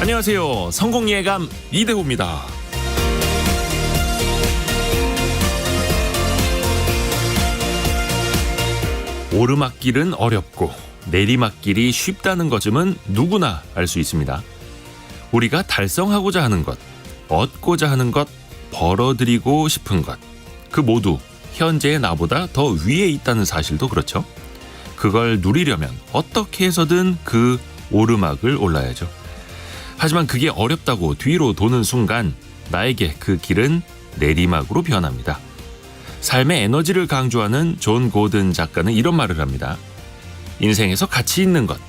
안녕하세요. 성공예감 이대호입니다. 오르막길은 어렵고 내리막길이 쉽다는 것임은 누구나 알 수 있습니다. 우리가 달성하고자 하는 것, 얻고자 하는 것, 벌어들이고 싶은 것, 그 모두 현재의 나보다 더 위에 있다는 사실도 그렇죠. 그걸 누리려면 어떻게 해서든 그 오르막을 올라야죠. 하지만 그게 어렵다고 뒤로 도는 순간 나에게 그 길은 내리막으로 변합니다. 삶의 에너지를 강조하는 존 고든 작가는 이런 말을 합니다. 인생에서 가치 있는 것,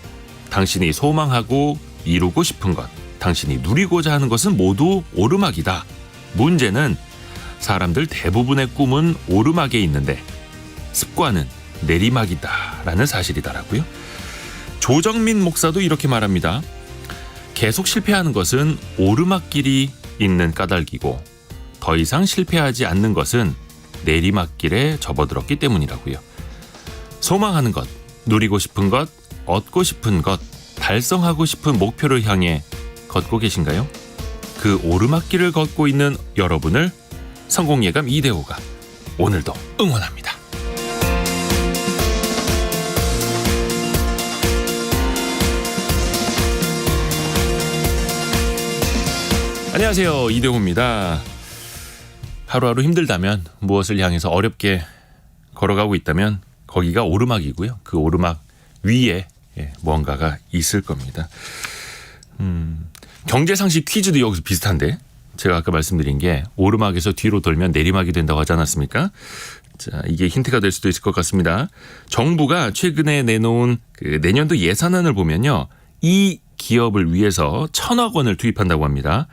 당신이 소망하고 이루고 싶은 것, 당신이 누리고자 하는 것은 모두 오르막이다. 문제는 사람들 대부분의 꿈은 오르막에 있는데 습관은 내리막이다 라는 사실이더라고요. 조정민 목사도 이렇게 말합니다. 계속 실패하는 것은 오르막길이 있는 까닭이고 더 이상 실패하지 않는 것은 내리막길에 접어들었기 때문이라고요. 소망하는 것, 누리고 싶은 것, 얻고 싶은 것, 달성하고 싶은 목표를 향해 걷고 계신가요? 그 오르막길을 걷고 있는 여러분을 성공예감 이대호가 오늘도 응원합니다. 안녕하세요. 이대호입니다. 하루하루 힘들다면, 무엇을 향해서 어렵게 걸어가고 있다면 거기가 오르막이고요. 그 오르막 위에 뭔가가 있을 겁니다. 경제상식 퀴즈도 여기서 비슷한데, 제가 아까 말씀드린 게 오르막에서 뒤로 돌면 내리막이 된다고 하지 않았습니까? 자, 이게 힌트가 될 수도 있을 것 같습니다. 정부가 최근에 내놓은 그 내년도 예산안을 보면요, 이 기업을 위해서 1,000억 원을 투입한다고 합니다.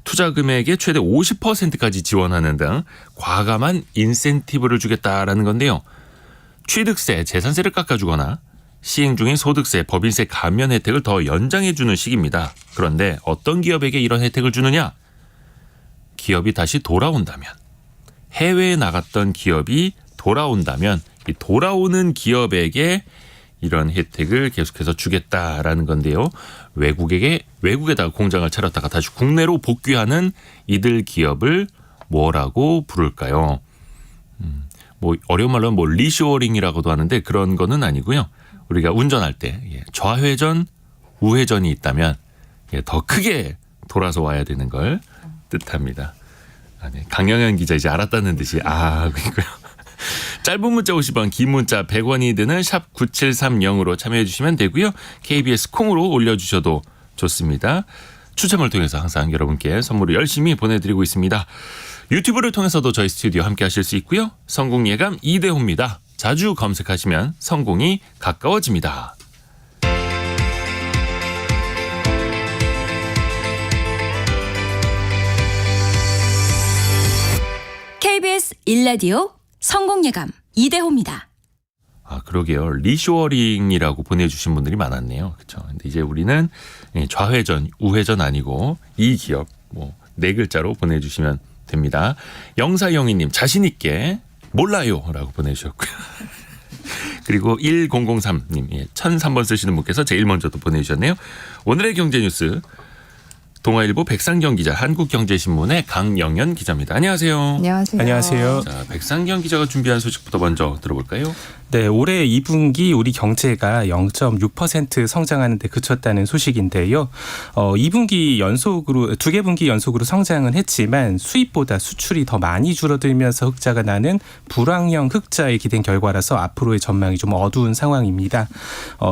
투자 금액의 최대 50%까지 지원하는 등 과감한 인센티브를 주겠다라는 건데요. 취득세, 재산세를 깎아주거나 시행 중인 소득세, 법인세 감면 혜택을 더 연장해주는 시기입니다. 그런데 어떤 기업에게 이런 혜택을 주느냐? 기업이 다시 돌아온다면, 해외에 나갔던 기업이 돌아온다면 이 돌아오는 기업에게 이런 혜택을 계속해서 주겠다라는 건데요. 외국에다가 공장을 차렸다가 다시 국내로 복귀하는 이들 기업을 뭐라고 부를까요? 뭐 어려운 말로는 뭐 리쇼어링이라고도 하는데 그런 거는 아니고요. 우리가 운전할 때 좌회전, 우회전이 있다면 더 크게 돌아서 와야 되는 걸 뜻합니다. 네. 강영현 기자 이제 알았다는 듯이 그러니까요. 짧은 문자 50원, 긴 문자 100원이 드는 샵 9730으로 참여해 주시면 되고요. KBS 콩으로 올려주셔도 좋습니다. 추첨을 통해서 항상 여러분께 선물을 열심히 보내드리고 있습니다. 유튜브를 통해서도 저희 스튜디오 함께 하실 수 있고요. 성공예감 이대호입니다. 자주 검색하시면 성공이 가까워집니다. KBS 1라디오 성공예감 이대호입니다. 그러게요. 리쇼어링이라고 보내주신 분들이 많았네요. 그렇죠. 근데 이제 우리는 좌회전, 우회전 아니고 이 기업 네 글자로 보내주시면 됩니다. 영사영희님 자신 있게 몰라요라고 보내주셨고요. 그리고 1003님 1003번 쓰시는 분께서 제일 먼저 또 보내주셨네요. 오늘의 경제뉴스 동아일보 백상경 기자, 한국경제신문의 강영현 기자입니다. 안녕하세요. 안녕하세요. 안녕하세요. 자, 백상경 기자가 준비한 소식부터 먼저 들어볼까요? 네, 올해 2분기 우리 경제가 0.6% 성장하는 데 그쳤다는 소식인데요. 2분기 연속으로 2개 분기 연속으로 성장은 했지만 수입보다 수출이 더 많이 줄어들면서 흑자가 나는 불황형 흑자에 기댄 결과라서 앞으로의 전망이 좀 어두운 상황입니다.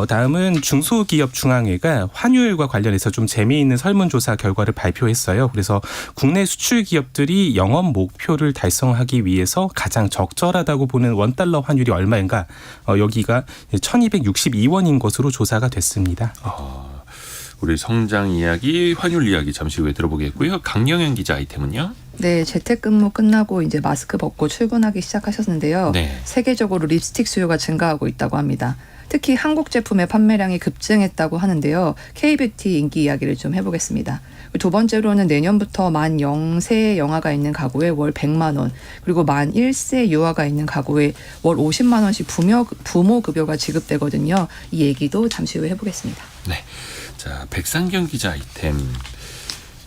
다음은 중소기업중앙회가 환율과 관련해서 좀 재미있는 설문조사 결과를 발표했어요. 그래서 국내 수출 기업들이 영업 목표를 달성하기 위해서 가장 적절하다고 보는 원달러 환율이 얼마인가? 여기가 1262원인 것으로 조사가 됐습니다. 우리 성장 이야기, 환율 이야기 잠시 후에 들어보겠고요. 강영현 기자 아이템은요? 네, 재택근무 끝나고 이제 마스크 벗고 출근하기 시작하셨는데요. 네. 세계적으로 립스틱 수요가 증가하고 있다고 합니다. 특히 한국 제품의 판매량이 급증했다고 하는데요. K뷰티 인기 이야기를 좀 해보겠습니다. 두 번째로는 내년부터 만 0세 영아가 있는 가구에 월 100만 원, 그리고 만 1세 유아가 있는 가구에 월 50만 원씩 부모 급여가 지급되거든요. 이 얘기도 잠시 후에 해보겠습니다. 네. 자, 백상경 기자 아이템.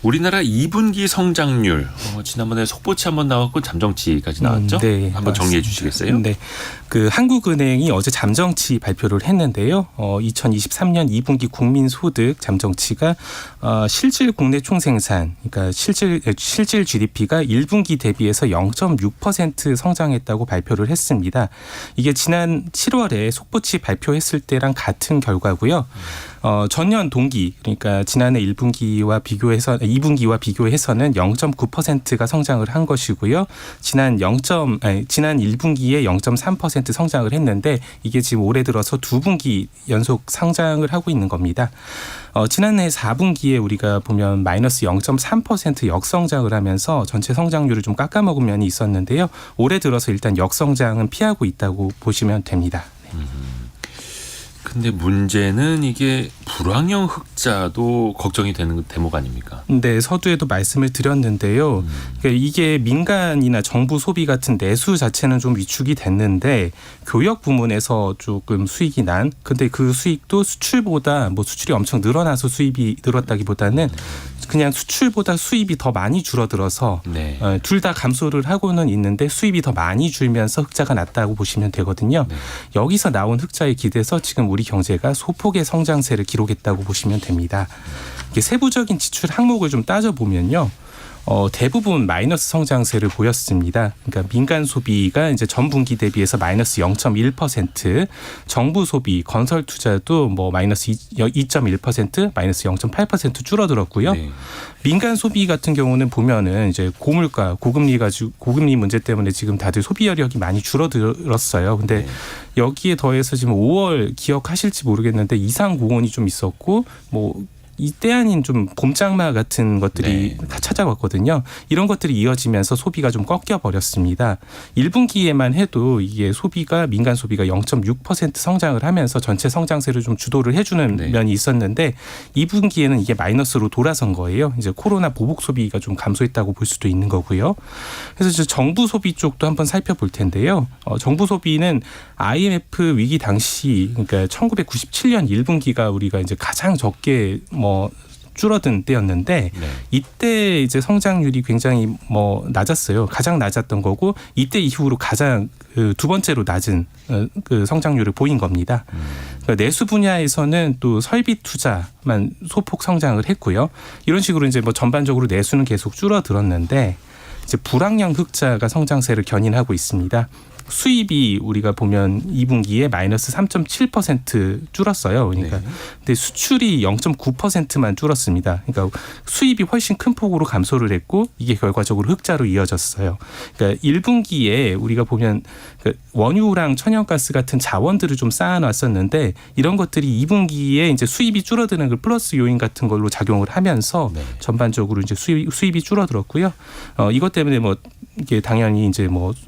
우리나라 2분기 성장률 지난번에 속보치 한번 나왔고 잠정치까지 나왔죠? 네, 한번 정리해 맞습니다. 주시겠어요? 네, 그 한국은행이 어제 잠정치 발표를 했는데요. 2023년 2분기 국민소득 잠정치가 실질 국내 총생산, 그러니까 실질 GDP가 1분기 대비해서 0.6% 성장했다고 발표를 했습니다. 이게 지난 7월에 속보치 발표했을 때랑 같은 결과고요. 전년 동기, 그러니까 지난해 2분기와 비교해서는 0.9%가 성장을 한 것이고요. 지난 1분기에 0.3% 성장을 했는데 이게 지금 올해 들어서 2분기 연속 상장을 하고 있는 겁니다. 지난해 4분기에 우리가 보면 마이너스 0.3% 역성장을 하면서 전체 성장률을 좀 깎아먹은 면이 있었는데요. 올해 들어서 일단 역성장은 피하고 있다고 보시면 됩니다. 근데 문제는 이게 불황형 흑자도 걱정이 되는 대목 아닙니까? 네, 서두에도 말씀을 드렸는데요. 그러니까 이게 민간이나 정부 소비 같은 내수 자체는 좀 위축이 됐는데 교역 부문에서 조금 수익이 난. 근데 그 수익도 수출보다 수출이 엄청 늘어나서 수입이 늘었다기보다는 그냥 수출보다 수입이 더 많이 줄어들어서 네. 둘 다 감소를 하고는 있는데 수입이 더 많이 줄면서 흑자가 났다고 보시면 되거든요. 네. 여기서 나온 흑자에 기대서 지금 우리 경제가 소폭의 성장세를 기록했다고 보시면 됩니다. 이게 세부적인 지출 항목을 좀 따져보면요. 대부분 마이너스 성장세를 보였습니다. 그러니까 민간 소비가 이제 전분기 대비해서 마이너스 0.1%, 정부 소비, 건설 투자도 마이너스 2.1%, 마이너스 0.8% 줄어들었고요. 네. 민간 소비 같은 경우는 보면은 이제 고물가, 고금리 문제 때문에 지금 다들 소비 여력이 많이 줄어들었어요. 근데 네. 여기에 더해서 지금 5월 기억하실지 모르겠는데 이상 고온이 좀 있었고 이때 아닌 좀 봄장마 같은 것들이 네. 다 찾아왔거든요. 이런 것들이 이어지면서 소비가 좀 꺾여 버렸습니다. 1분기에만 해도 이게 민간 소비가 0.6% 성장을 하면서 전체 성장세를 좀 주도를 해주는 네. 면이 있었는데 2분기에는 이게 마이너스로 돌아선 거예요. 이제 코로나 보복 소비가 좀 감소했다고 볼 수도 있는 거고요. 그래서 이제 정부 소비 쪽도 한번 살펴볼 텐데요. 정부 소비는 IMF 위기 당시, 그러니까 1997년 1분기가 우리가 이제 가장 적게 줄어든 때였는데 네. 이때 이제 성장률이 굉장히 낮았어요. 가장 낮았던 거고 이때 이후로 가장 두 번째로 낮은 그 성장률을 보인 겁니다. 그러니까 내수 분야에서는 또 설비 투자만 소폭 성장을 했고요. 이런 식으로 이제 전반적으로 내수는 계속 줄어들었는데 이제 불황형 흑자가 성장세를 견인하고 있습니다. 수입이 우리가 보면 2분기에 마이너스 3.7% 줄었어요. 그러니까 네. 근데 수출이 0.9%만 줄었습니다. 그러니까 수입이 훨씬 큰 폭으로 감소를 했고 이게 결과적으로 흑자로 이어졌어요. 그러니까 1분기에 우리가 보면 원유랑 천연가스 같은 자원들을 좀 쌓아놨었는데 이런 것들이 2분기에 이제 수입이 줄어드는 그 플러스 요인 같은 걸로 작용을 하면서 네. 전반적으로 이제 수입이 줄어들었고요. 이것 때문에 이게 당연히 이제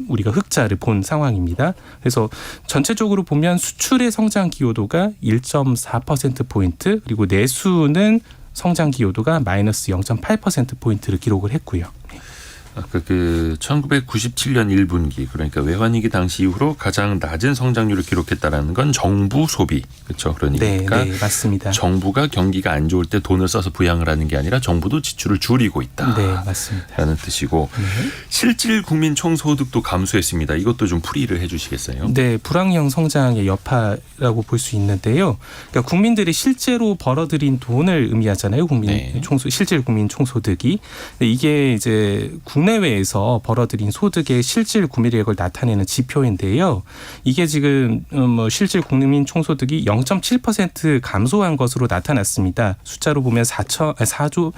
우리가 흑자를 본 상황입니다. 그래서 전체적으로 보면 수출의 성장 기여도가 1.4%포인트 그리고 내수는 성장 기여도가 마이너스 0.8%포인트를 기록을 했고요. 아까 1997년 1분기 그러니까 외환위기 당시 이후로 가장 낮은 성장률을 기록했다라는 건 정부 소비 그렇죠. 그러니까 네, 맞습니다. 정부가 경기가 안 좋을 때 돈을 써서 부양을 하는 게 아니라 정부도 지출을 줄이고 있다. 네, 맞습니다. 라는 뜻이고 실질 국민 총소득도 감소했습니다. 이것도 좀 풀이를 해주시겠어요? 네, 불황형 성장의 여파라고 볼 수 있는데요. 그러니까 국민들이 실제로 벌어들인 돈을 의미하잖아요. 네. 실질 국민 총소득이. 이게 이제 국내외에서 벌어들인 소득의 실질 구매력을 나타내는 지표인데요. 이게 지금 실질 국민 총소득이 0.7% 감소한 것으로 나타났습니다. 숫자로 보면 473조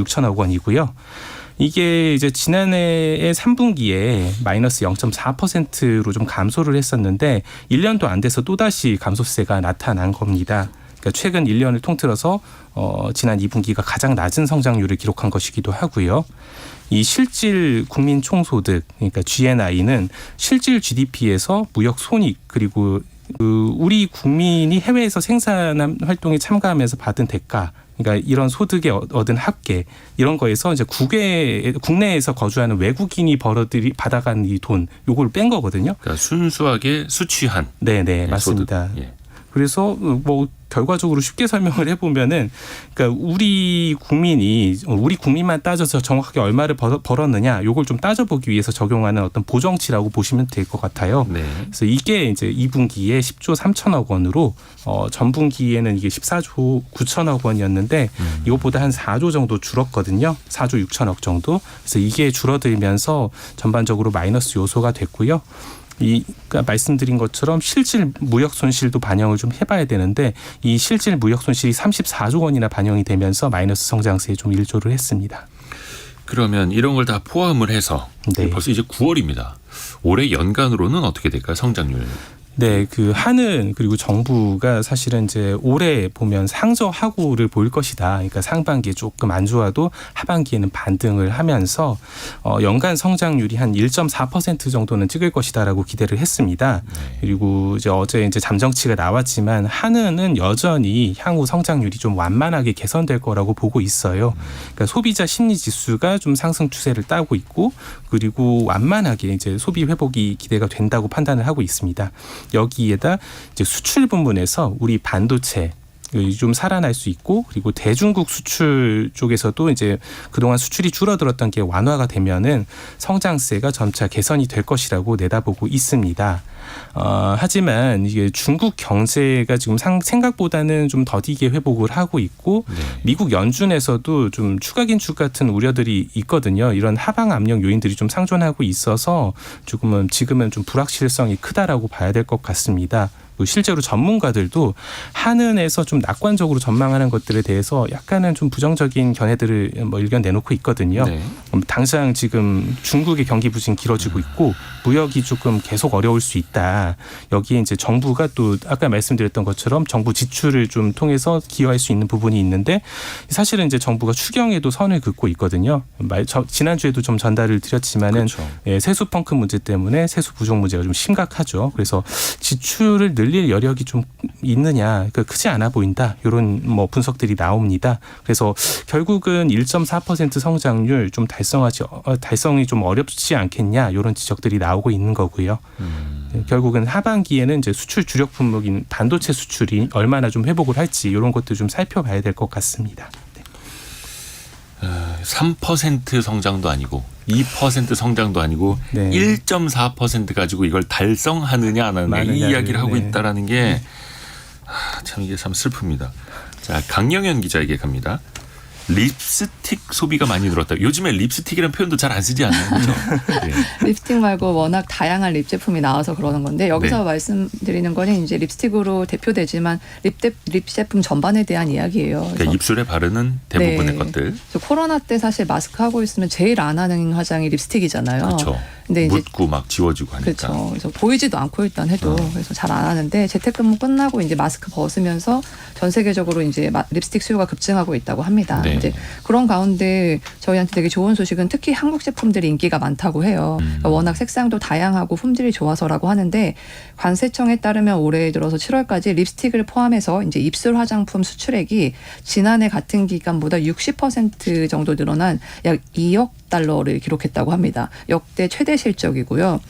6천억 원이고요. 이게 이제 지난해의 3분기에 마이너스 0.4%로 좀 감소를 했었는데 1년도 안 돼서 또다시 감소세가 나타난 겁니다. 그러니까 최근 1년을 통틀어서 지난 2분기가 가장 낮은 성장률을 기록한 것이기도 하고요. 이 실질 국민 총소득 그러니까 GNI는 실질 GDP에서 무역 손익 그리고 우리 국민이 해외에서 생산 활동에 참가하면서 받은 대가 그러니까 이런 소득에 얻은 합계 이런 거에서 이제 국내에서 거주하는 외국인이 받아간 이 돈 요걸 뺀 거거든요. 그러니까 순수하게 수취한 네네 맞습니다. 소득. 예. 그래서 뭐 결과적으로 쉽게 설명을 해보면은, 그러니까 우리 국민만 따져서 정확하게 얼마를 벌었느냐, 요걸 좀 따져보기 위해서 적용하는 어떤 보정치라고 보시면 될 것 같아요. 네. 그래서 이게 이제 2분기에 10조 3천억 원으로 전분기에는 이게 14조 9천억 원이었는데 이것보다 한 4조 정도 줄었거든요. 4조 6천억 정도. 그래서 이게 줄어들면서 전반적으로 마이너스 요소가 됐고요. 그러니까 말씀드린 것처럼 실질 무역 손실도 반영을 좀 해봐야 되는데 이 실질 무역 손실이 34조 원이나 반영이 되면서 마이너스 성장세에 좀 일조를 했습니다. 그러면 이런 걸 다 포함을 해서 네. 벌써 이제 9월입니다. 올해 연간으로는 어떻게 될까요? 성장률. 네, 그 한은 그리고 정부가 사실은 이제 올해 보면 상저하고를 보일 것이다. 그러니까 상반기에 조금 안 좋아도 하반기에는 반등을 하면서 연간 성장률이 한 1.4% 정도는 찍을 것이다라고 기대를 했습니다. 네. 그리고 이제 어제 이제 잠정치가 나왔지만 한은은 여전히 향후 성장률이 좀 완만하게 개선될 거라고 보고 있어요. 그러니까 소비자 심리 지수가 좀 상승 추세를 따고 있고 그리고 완만하게 이제 소비 회복이 기대가 된다고 판단을 하고 있습니다. 여기에다 이제 수출 부문에서 우리 반도체 좀 살아날 수 있고 그리고 대중국 수출 쪽에서도 이제 그동안 수출이 줄어들었던 게 완화가 되면은 성장세가 점차 개선이 될 것이라고 내다보고 있습니다. 하지만 이게 중국 경제가 지금 생각보다는 좀 더디게 회복을 하고 있고 네. 미국 연준에서도 좀 추가 긴축 같은 우려들이 있거든요. 이런 하방 압력 요인들이 좀 상존하고 있어서 지금은 좀 불확실성이 크다라고 봐야 될 것 같습니다. 실제로 전문가들도 한은에서 좀 낙관적으로 전망하는 것들에 대해서 약간은 좀 부정적인 견해들을 의견 내놓고 있거든요. 네. 당장 지금 중국의 경기 부진 길어지고 있고 무역이 조금 계속 어려울 수 있다. 여기에 이제 정부가 또 아까 말씀드렸던 것처럼 정부 지출을 좀 통해서 기여할 수 있는 부분이 있는데 사실은 이제 정부가 추경에도 선을 긋고 있거든요. 지난주에도 좀 전달을 드렸지만은 그렇죠. 세수 펑크 문제 때문에 세수 부족 문제가 좀 심각하죠. 그래서 지출을 늘릴 여력이 좀 있느냐, 크지 않아 보인다. 이런 분석들이 나옵니다. 그래서 결국은 1.4% 성장률 좀 달성이 좀 어렵지 않겠냐 이런 지적들이 나오고 있는 거고요. 결국은 하반기에는 이제 수출 주력 품목인 반도체 수출이 얼마나 좀 회복을 할지 이런 것들 좀 살펴봐야 될 것 같습니다. 3% 성장도 아니고 2% 성장도 아니고 네. 1.4% 가지고 이걸 달성하느냐 안 하느냐 이 이야기를 하고 네. 있다라는 게 참 이게 참 슬픕니다. 자, 강영현 기자에게 갑니다. 립스틱 소비가 많이 늘었다. 요즘에 립스틱이라는 표현도 잘 안 쓰지 않나요? 그렇죠? 네. 립스틱 말고 워낙 다양한 립 제품이 나와서 그러는 건데 여기서 네. 말씀드리는 거는 이제 립스틱으로 대표되지만 립 제품 전반에 대한 이야기예요. 그러니까 입술에 바르는 대부분의 네. 것들. 코로나 때 사실 마스크 하고 있으면 제일 안 하는 화장이 립스틱이잖아요. 그렇죠. 근데 이제 묻고 막 지워지고 하니까. 그렇죠. 그래서 보이지도 않고 일단 해도 그래서 잘 안 하는데 재택근무 끝나고 이제 마스크 벗으면서 전 세계적으로 이제 립스틱 수요가 급증하고 있다고 합니다. 네. 이제 그런 가운데 저희한테 되게 좋은 소식은 특히 한국 제품들이 인기가 많다고 해요. 그러니까 워낙 색상도 다양하고 품질이 좋아서라고 하는데 관세청에 따르면 올해 들어서 7월까지 립스틱을 포함해서 이제 입술 화장품 수출액이 지난해 같은 기간보다 60% 정도 늘어난 약 2억 달러를 기록했다고 합니다. 역대 최대 실적이고요.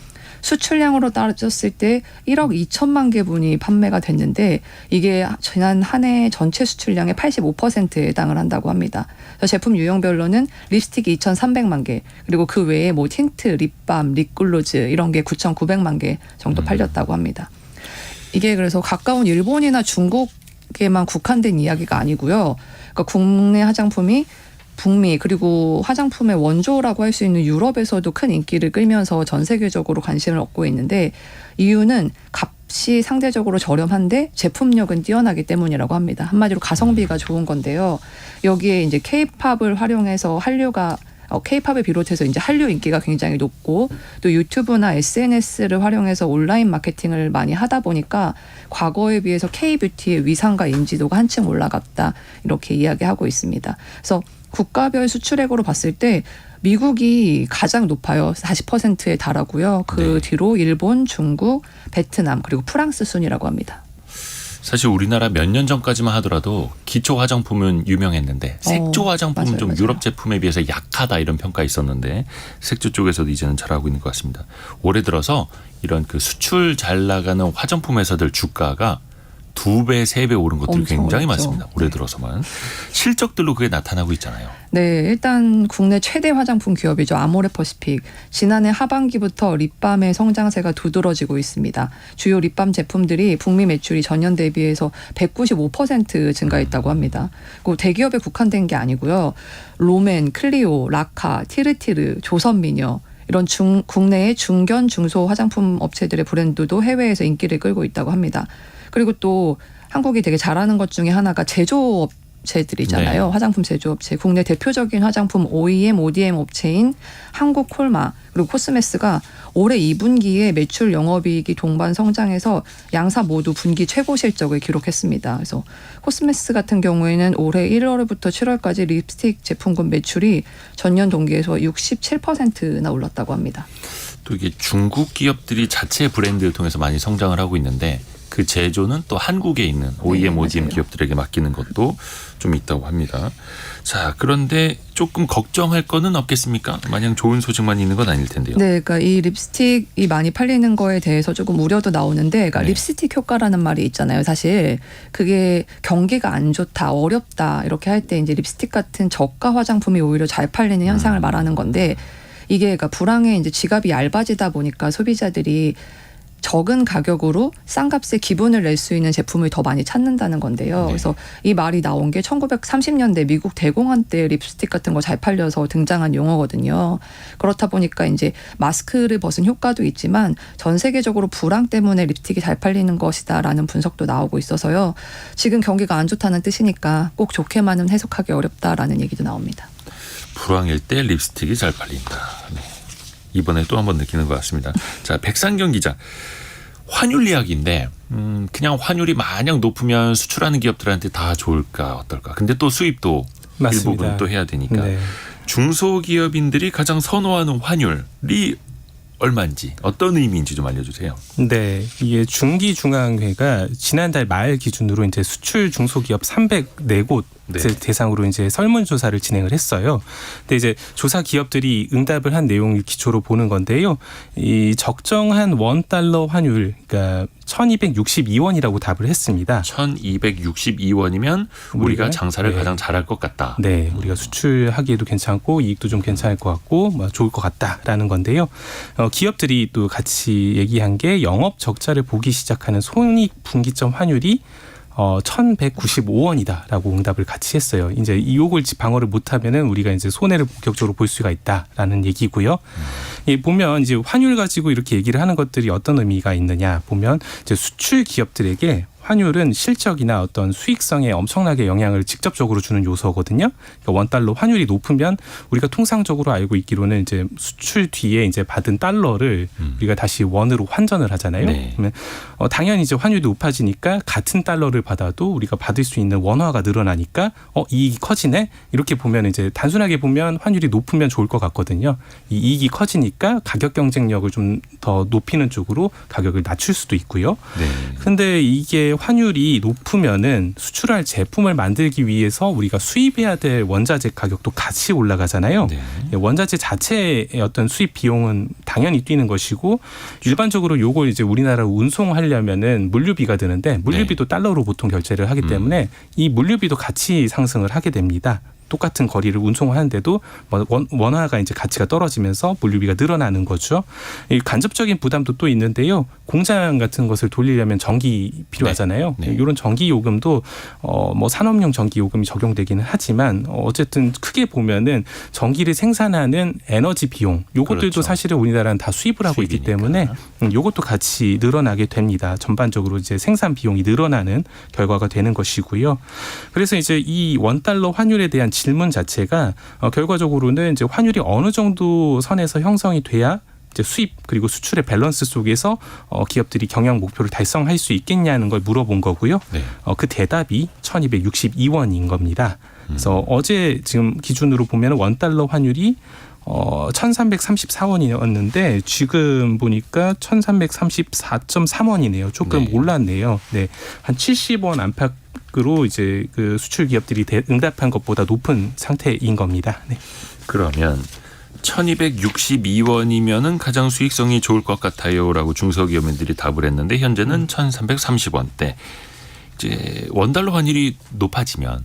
수출량으로 따졌을 때 1억 2천만 개분이 판매가 됐는데 이게 지난 한 해 전체 수출량의 85%에 해당을 한다고 합니다. 제품 유형별로는 립스틱이 2,300만 개, 그리고 그 외에 틴트, 립밤, 립글로즈 이런 게 9,900만 개 정도 팔렸다고 합니다. 이게 그래서 가까운 일본이나 중국에만 국한된 이야기가 아니고요. 그러니까 국내 화장품이 북미 그리고 화장품의 원조라고 할 수 있는 유럽에서도 큰 인기를 끌면서 전 세계적으로 관심을 얻고 있는데 이유는 값이 상대적으로 저렴한데 제품력은 뛰어나기 때문이라고 합니다. 한마디로 가성비가 좋은 건데요. 여기에 이제 K-팝을 활용해서 K-팝을 비롯해서 이제 한류 인기가 굉장히 높고 또 유튜브나 SNS를 활용해서 온라인 마케팅을 많이 하다 보니까 과거에 비해서 K-뷰티의 위상과 인지도가 한층 올라갔다 이렇게 이야기하고 있습니다. 그래서 국가별 수출액으로 봤을 때 미국이 가장 높아요. 40%에 달하고요. 그 네. 뒤로 일본, 중국, 베트남 그리고 프랑스 순이라고 합니다. 사실 우리나라 몇 년 전까지만 하더라도 기초 화장품은 유명했는데 색조 화장품은 좀 맞아요. 유럽 제품에 비해서 약하다 이런 평가 있었는데 색조 쪽에서도 이제는 잘하고 있는 것 같습니다. 올해 들어서 이런 그 수출 잘 나가는 화장품 회사들 주가가 2배, 3배 오른 것들이 엄청 굉장히 오르죠. 많습니다. 올해 들어서만. 실적들로 그게 나타나고 있잖아요. 네, 일단 국내 최대 화장품 기업이죠. 아모레퍼시픽. 지난해 하반기부터 립밤의 성장세가 두드러지고 있습니다. 주요 립밤 제품들이 북미 매출이 전년 대비해서 195% 증가했다고 합니다. 그리고 대기업에 국한된 게 아니고요. 롬앤, 클리오, 라카, 티르티르, 조선미녀 이런 국내의 중견, 중소 화장품 업체들의 브랜드도 해외에서 인기를 끌고 있다고 합니다. 그리고 또 한국이 되게 잘하는 것 중에 하나가 제조업체들이잖아요. 네. 화장품 제조업체. 국내 대표적인 화장품 OEM, ODM 업체인 한국콜마 그리고 코스메스가 올해 2분기에 매출 영업이익이 동반 성장해서 양사 모두 분기 최고 실적을 기록했습니다. 그래서 코스메스 같은 경우에는 올해 1월부터 7월까지 립스틱 제품군 매출이 전년 동기에서 67%나 올랐다고 합니다. 또 이게 중국 기업들이 자체 브랜드를 통해서 많이 성장을 하고 있는데 그 제조는 또 한국에 있는 OEM, ODM 맞아요. 기업들에게 맡기는 것도 좀 있다고 합니다. 자, 그런데 조금 걱정할 거는 없겠습니까? 마냥 좋은 소식만 있는 건 아닐 텐데요. 네, 그러니까 이 립스틱이 많이 팔리는 거에 대해서 조금 우려도 나오는데, 그러니까 네. 립스틱 효과라는 말이 있잖아요. 사실 그게 경기가 안 좋다, 어렵다 이렇게 할 때 이제 립스틱 같은 저가 화장품이 오히려 잘 팔리는 현상을 말하는 건데, 이게 그러니까 불황에 이제 지갑이 얇아지다 보니까 소비자들이 적은 가격으로 싼 값에 기분을 낼 수 있는 제품을 더 많이 찾는다는 건데요. 네. 그래서 이 말이 나온 게 1930년대 미국 대공황 때 립스틱 같은 거 잘 팔려서 등장한 용어거든요. 그렇다 보니까 이제 마스크를 벗은 효과도 있지만 전 세계적으로 불황 때문에 립스틱이 잘 팔리는 것이다라는 분석도 나오고 있어서요. 지금 경기가 안 좋다는 뜻이니까 꼭 좋게만은 해석하기 어렵다라는 얘기도 나옵니다. 불황일 때 립스틱이 잘 팔린다. 네. 이번에 또 한 번 느끼는 것 같습니다. 자, 백상경 기자. 환율 이야기인데 그냥 환율이 마냥 높으면 수출하는 기업들한테 다 좋을까 어떨까. 근데 또 수입도 맞습니다. 일부분 또 해야 되니까. 네. 중소기업인들이 가장 선호하는 환율이 얼마인지 어떤 의미인지 좀 알려주세요. 네, 이게 중기중앙회가 지난달 말 기준으로 이제 수출 중소기업 304곳 네. 대상으로 이제 설문조사를 진행을 했어요. 근데 이제 조사 기업들이 응답을 한 내용을 기초로 보는 건데요. 이 적정한 $1 환율, 그러니까 1,262원이라고 답을 했습니다. 1,262원이면 우리가 장사를 네. 가장 잘할 것 같다. 네, 우리가 수출하기에도 괜찮고 이익도 좀 괜찮을 것 같고 뭐 좋을 것 같다라는 건데요. 기업들이 또 같이 얘기한 게 영업 적자를 보기 시작하는 손익 분기점 환율이 1,195원이다라고 응답을 같이 했어요. 이제 이걸 방어를 못하면은 우리가 이제 손해를 본격적으로 볼 수가 있다라는 얘기고요. 보면 이제 환율 가지고 이렇게 얘기를 하는 것들이 어떤 의미가 있느냐 보면 이제 수출 기업들에게 환율은 실적이나 어떤 수익성에 엄청나게 영향을 직접적으로 주는 요소거든요. 그러니까 $1 환율이 높으면 우리가 통상적으로 알고 있기로는 이제 수출 뒤에 이제 받은 달러를 우리가 다시 원으로 환전을 하잖아요. 네. 그러면 당연히 이제 환율이 높아지니까 같은 달러를 받아도 우리가 받을 수 있는 원화가 늘어나니까 이익이 커지네. 이렇게 보면 이제 단순하게 보면 환율이 높으면 좋을 것 같거든요. 이 이익이 커지니까 가격 경쟁력을 좀 더 높이는 쪽으로 가격을 낮출 수도 있고요. 네. 근데 이게 환율이 높으면은 수출할 제품을 만들기 위해서 우리가 수입해야 될 원자재 가격도 같이 올라가잖아요. 네. 원자재 자체의 어떤 수입 비용은 당연히 뛰는 것이고 일반적으로 요걸 이제 우리나라로 운송하려면은 물류비가 드는데 물류비도 달러로 보통 결제를 하기 때문에 이 물류비도 같이 상승을 하게 됩니다. 똑같은 거리를 운송하는데도 원화가 이제 가치가 떨어지면서 물류비가 늘어나는 거죠. 이 간접적인 부담도 또 있는데요. 공장 같은 것을 돌리려면 전기 필요하잖아요. 네. 네. 이런 전기 요금도 뭐 산업용 전기 요금이 적용되기는 하지만 어쨌든 크게 보면은 전기를 생산하는 에너지 비용 요것들도 그렇죠. 사실은 우리나라는 다 수입을 하고 있기 수입이니까. 때문에 요것도 같이 늘어나게 됩니다. 전반적으로 이제 생산 비용이 늘어나는 결과가 되는 것이고요. 그래서 이제 이 $1 환율에 대한 질문 자체가 결과적으로는 이제 환율이 어느 정도 선에서 형성이 돼야 이제 수입 그리고 수출의 밸런스 속에서 기업들이 경영 목표를 달성할 수 있겠냐는 걸 물어본 거고요. 네. 그 대답이 1,262원인 겁니다. 그래서 어제 지금 기준으로 보면 $1 환율이 1,334원이었는데 지금 보니까 1,334.3원이네요. 조금 네. 올랐네요. 네, 한 70원 안팎으로 이제 그 수출 기업들이 응답한 것보다 높은 상태인 겁니다. 네. 그러면 1,262원이면은 가장 수익성이 좋을 것 같아요라고 중소기업인들이 답을 했는데 현재는 1,330원대. 이제 원달러 환율이 높아지면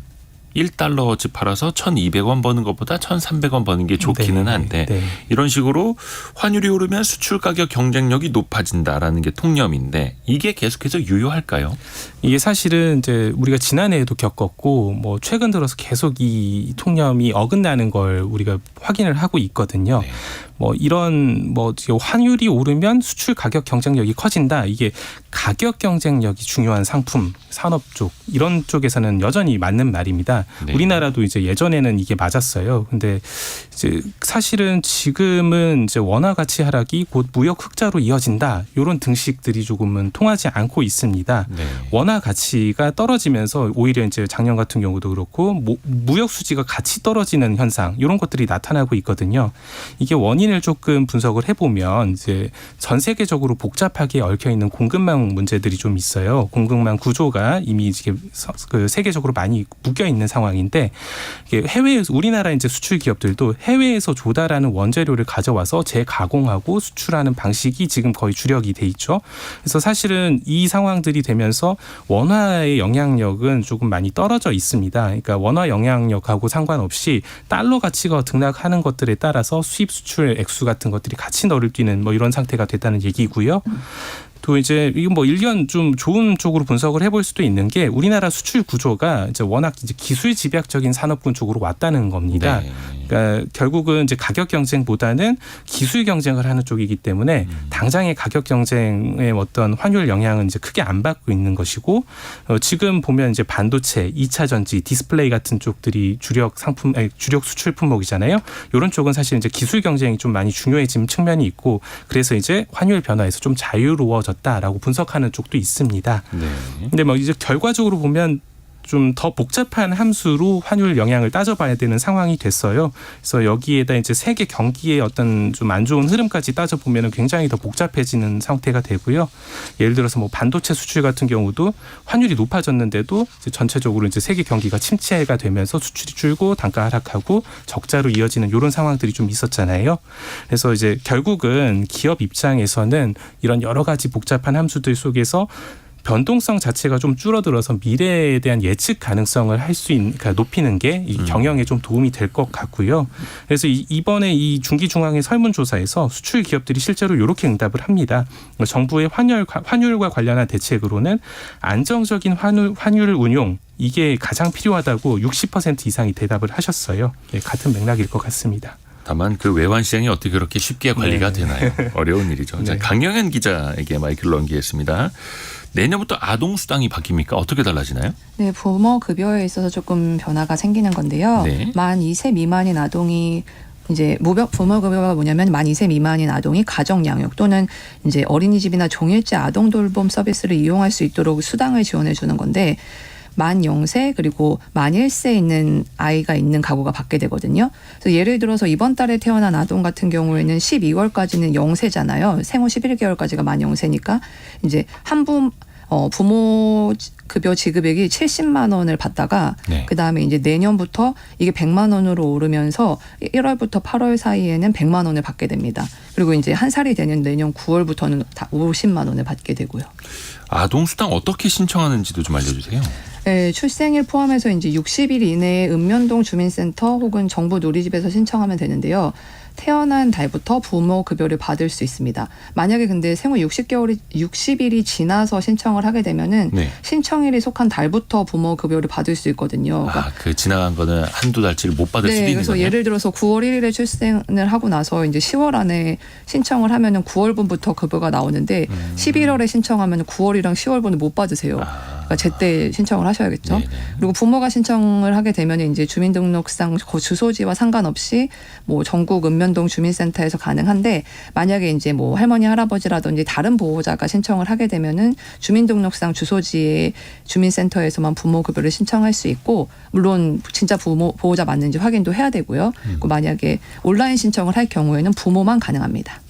1달러어치 팔아서 1,200원 버는 것보다 1,300원 버는 게 좋기는 한데 이런 식으로 환율이 오르면 수출 가격 경쟁력이 높아진다라는 게 통념인데 이게 계속해서 유효할까요? 이게 사실은 이제 우리가 지난해에도 겪었고 뭐 최근 들어서 계속 이 통념이 어긋나는 걸 우리가 확인을 하고 있거든요. 네. 뭐 이런 뭐 환율이 오르면 수출 가격 경쟁력이 커진다. 이게 가격 경쟁력이 중요한 상품 산업 쪽 이런 쪽에서는 여전히 맞는 말입니다. 네. 우리나라도 이제 예전에는 이게 맞았어요. 근데 이제 사실은 지금은 이제 원화 가치 하락이 곧 무역 흑자로 이어진다. 이런 등식들이 조금은 통하지 않고 있습니다. 네. 원화 가치가 떨어지면서 오히려 이제 작년 같은 경우도 그렇고 무역 수지가 같이 떨어지는 현상 이런 것들이 나타나고 있거든요. 이게 원인을 조금 분석을 해보면 이제 전 세계적으로 복잡하게 얽혀 있는 공급망 문제들이 좀 있어요. 공급망 구조가 이미 이게 그 세계적으로 많이 묶여 있는 상황인데 이게 해외에서 우리나라 이제 수출 기업들도 해외에서 조달하는 원재료를 가져와서 재가공하고 수출하는 방식이 지금 거의 주력이 돼 있죠. 그래서 사실은 이 상황들이 되면서 원화의 영향력은 조금 많이 떨어져 있습니다. 그러니까 원화 영향력하고 상관없이 달러 가치가 등락하는 것들에 따라서 수입 수출 액수 같은 것들이 같이 너를 뛰는 뭐 이런 상태가 됐다는 얘기고요. 또 이제 이건 뭐 일견 좀 좋은 쪽으로 분석을 해볼 수도 있는 게 우리나라 수출 구조가 이제 워낙 이제 기술 집약적인 산업군 쪽으로 왔다는 겁니다. 네. 그러니까 결국은 이제 가격 경쟁보다는 기술 경쟁을 하는 쪽이기 때문에 당장의 가격 경쟁의 어떤 환율 영향은 이제 크게 안 받고 있는 것이고 지금 보면 이제 반도체, 2차 전지, 디스플레이 같은 쪽들이 주력 상품, 주력 수출 품목이잖아요. 이런 쪽은 사실 이제 기술 경쟁이 좀 많이 중요해진 측면이 있고 그래서 이제 환율 변화에서 좀 자유로워졌다라고 분석하는 쪽도 있습니다. 네. 근데 뭐 이제 결과적으로 보면 좀 더 복잡한 함수로 환율 영향을 따져봐야 되는 상황이 됐어요. 그래서 여기에다 이제 세계 경기의 어떤 좀 안 좋은 흐름까지 따져보면 굉장히 더 복잡해지는 상태가 되고요. 예를 들어서 뭐 반도체 수출 같은 경우도 환율이 높아졌는데도 이제 전체적으로 이제 세계 경기가 침체가 되면서 수출이 줄고 단가 하락하고 적자로 이어지는 이런 상황들이 좀 있었잖아요. 그래서 이제 결국은 기업 입장에서는 이런 여러 가지 복잡한 함수들 속에서 변동성 자체가 좀 줄어들어서 미래에 대한 예측 가능성을 할 수 있는, 그러니까 높이는 게 이 경영에 좀 도움이 될 것 같고요. 그래서 이번에 이 중기중앙회 설문조사에서 수출 기업들이 실제로 이렇게 응답을 합니다. 정부의 환율과 관련한 대책으로는 안정적인 환율 운용 이게 가장 필요하다고 60% 이상이 대답을 하셨어요. 같은 맥락일 것 같습니다. 다만 그 외환 시장이 어떻게 그렇게 쉽게 관리가 네. 되나요? 어려운 일이죠. 자, 네. 강영현 기자에게 마이크를 넘기겠습니다. 내년부터 아동 수당이 바뀝니까? 어떻게 달라지나요? 네, 부모 급여에 있어서 조금 변화가 생기는 건데요. 네. 만 2세 미만인 아동이 이제 부모 급여가 뭐냐면 만 2세 미만인 아동이 가정 양육 또는 이제 어린이집이나 종일제 아동 돌봄 서비스를 이용할 수 있도록 수당을 지원해 주는 건데 만 0세 그리고 만 1세 있는 아이가 있는 가구가 받게 되거든요. 그래서 예를 들어서 이번 달에 태어난 아동 같은 경우에는 12월까지는 0세잖아요. 생후 11개월까지가 만 0세니까 이제 부모 급여 지급액이 70만 원을 받다가 네. 그다음에 이제 내년부터 이게 100만 원으로 오르면서 1월부터 8월 사이에는 100만 원을 받게 됩니다. 그리고 이제 한 살이 되는 내년 9월부터는 다 50만 원을 받게 되고요. 아동 수당 어떻게 신청하는지도 좀 알려주세요. 네, 출생일 포함해서 이제 60일 이내에 읍면동 주민센터 혹은 정부 누리집에서 신청하면 되는데요. 태어난 달부터 부모 급여를 받을 수 있습니다. 만약에 근데 생후 60일이 지나서 신청을 하게 되면은 네. 신청일이 속한 달부터 부모 급여를 받을 수 있거든요. 그러니까 그 지나간 거는 한두 달치를 못 받을 수도 있는 그래서 거네요. 예를 들어서 9월 1일에 출생을 하고 나서 이제 10월 안에 신청을 하면은 9월분부터 급여가 나오는데 11월에 신청하면 9월이랑 10월분을 못 받으세요. 그러니까 제때 신청을 하셔야겠죠. 네네. 그리고 부모가 신청을 하게 되면 이제 주민등록상 주소지와 상관없이 뭐 전국 읍면동 주민센터에서 가능한데 만약에 이제 뭐 할머니 할아버지라든지 다른 보호자가 신청을 하게 되면은 주민등록상 주소지의 주민센터에서만 부모급여를 신청할 수 있고 물론 진짜 보호자 맞는지 확인도 해야 되고요. 그리고 만약에 온라인 신청을 할 경우에는 부모만 가능합니다.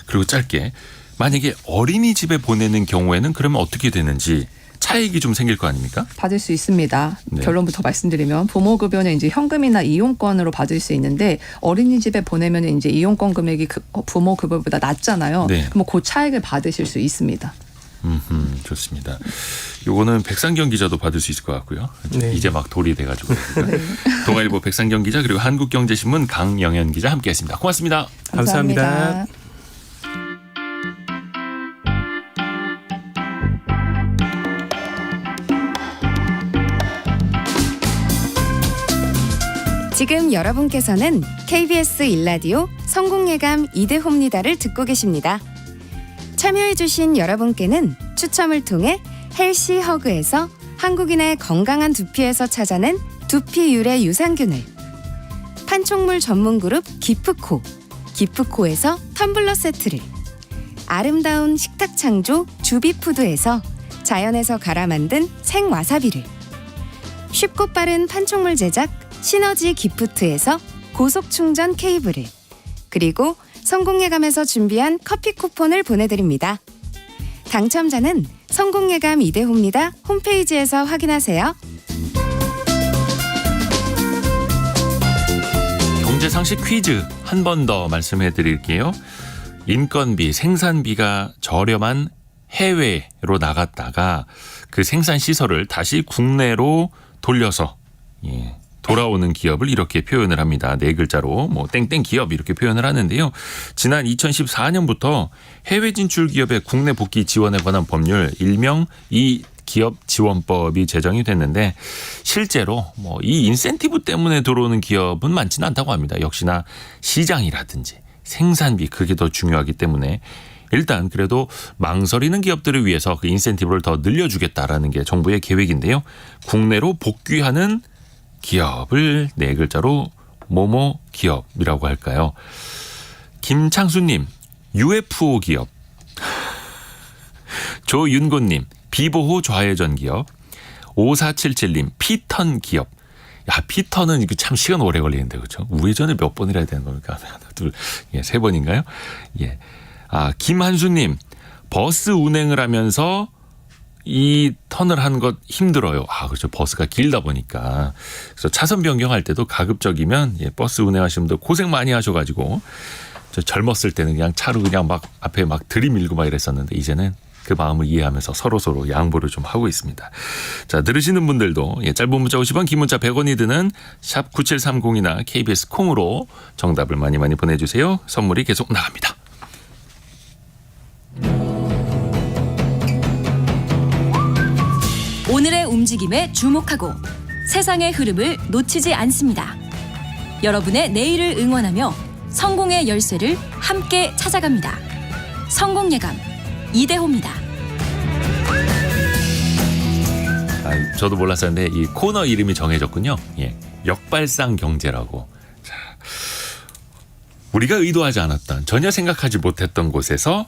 그리고 짧게 만약에 어린이집에 보내는 경우에는 그러면 어떻게 되는지 차익이 좀 생길 거 아닙니까? 받을 수 있습니다. 네. 결론부터 말씀드리면 부모급여는 이제 현금이나 이용권으로 받을 수 있는데 어린이집에 보내면 이제 이용권 금액이 부모급여보다 낮잖아요. 네. 그럼 그 차익을 받으실 수 있습니다. 좋습니다. 요거는 백상경 기자도 받을 수 있을 것 같고요. 네. 이제 막 돌이 돼가지고. 동아일보 백상경 기자 그리고 한국경제신문 강영현 기자 함께했습니다. 고맙습니다. 감사합니다. 지금 여러분께서는 KBS 일라디오 성공예감 이대호입니다를 듣고 계십니다. 참여해주신 여러분께는 추첨을 통해 헬시 허그에서 한국인의 건강한 두피에서 찾아낸 두피 유래 유산균을, 판촉물 전문 그룹 기프코에서 텀블러 세트를, 아름다운 식탁 창조 주비푸드에서 자연에서 갈아 만든 생와사비를, 쉽고 빠른 판촉물 제작 시너지 기프트에서 고속 충전 케이블을, 그리고 성공예감에서 준비한 커피 쿠폰을 보내드립니다. 당첨자는 성공예감 이대호입니다 홈페이지에서 확인하세요. 경제상식 퀴즈 한 번 더 말씀해 드릴게요. 인건비, 생산비가 저렴한 해외로 나갔다가 그 생산 시설을 다시 국내로 돌려서 돌아오는 기업을 이렇게 표현을 합니다. 네 글자로 뭐 땡땡 기업 이렇게 표현을 하는데요. 지난 2014년부터 해외 진출 기업의 국내 복귀 지원에 관한 법률 일명 이 기업 지원법이 제정이 됐는데 실제로 뭐 이 인센티브 때문에 들어오는 기업은 많지는 않다고 합니다. 역시나 시장이라든지 생산비 그게 더 중요하기 때문에 일단 그래도 망설이는 기업들을 위해서 그 인센티브를 더 늘려주겠다라는 게 정부의 계획인데요. 국내로 복귀하는 기업을 네 글자로 뭐뭐 기업이라고 할까요? 김창수님 UFO 기업, 조윤곤님 비보호 좌회전 기업, 5477님 피턴 기업. 야, 피턴은 이거 참 시간 오래 걸리는데 그렇죠? 우회전을 몇 번이라 해야 되는 겁니까? 하나, 둘, 세 번인가요? 예. 김한수님 버스 운행을 하면서 이 턴을 한 것 힘들어요. 그렇죠. 버스가 길다 보니까. 그래서 차선 변경할 때도 가급적이면 버스 운행하시는 분들 고생 많이 하셔가지고 저 젊었을 때는 그냥 차로 그냥 막 앞에 막 들이밀고 막 이랬었는데 이제는 그 마음을 이해하면서 서로 양보를 좀 하고 있습니다. 자, 들으시는 분들도 짧은 문자 50원, 긴 문자 100원이 드는 샵 9730이나 KBS 콩으로 정답을 많이 보내주세요. 선물이 계속 나갑니다. 오늘의 움직임에 주목하고 세상의 흐름을 놓치지 않습니다. 여러분의 내일을 응원하며 성공의 열쇠를 함께 찾아갑니다. 성공예감 이대호입니다. 저도 몰랐었는데 이 코너 이름이 정해졌군요. 역발상 경제라고. 자, 우리가 의도하지 않았던 전혀 생각하지 못했던 곳에서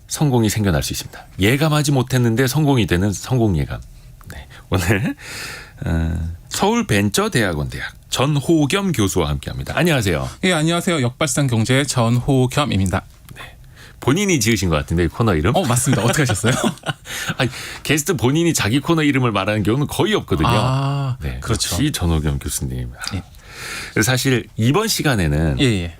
성공이 생겨날 수 있습니다. 예감하지 못했는데 성공이 되는 성공예감. 네, 오늘 서울벤처대학원 대학 전호겸 교수와 함께합니다. 안녕하세요. 예, 안녕하세요. 역발상 경제 전호겸입니다. 네, 본인이 지으신 것 같은데 코너 이름? 맞습니다. 어떻게 하셨어요? 아니, 게스트 본인이 자기 코너 이름을 말하는 경우는 거의 없거든요. 네, 그렇죠. 역시 전호겸 교수님. 사실 이번 시간에는 예.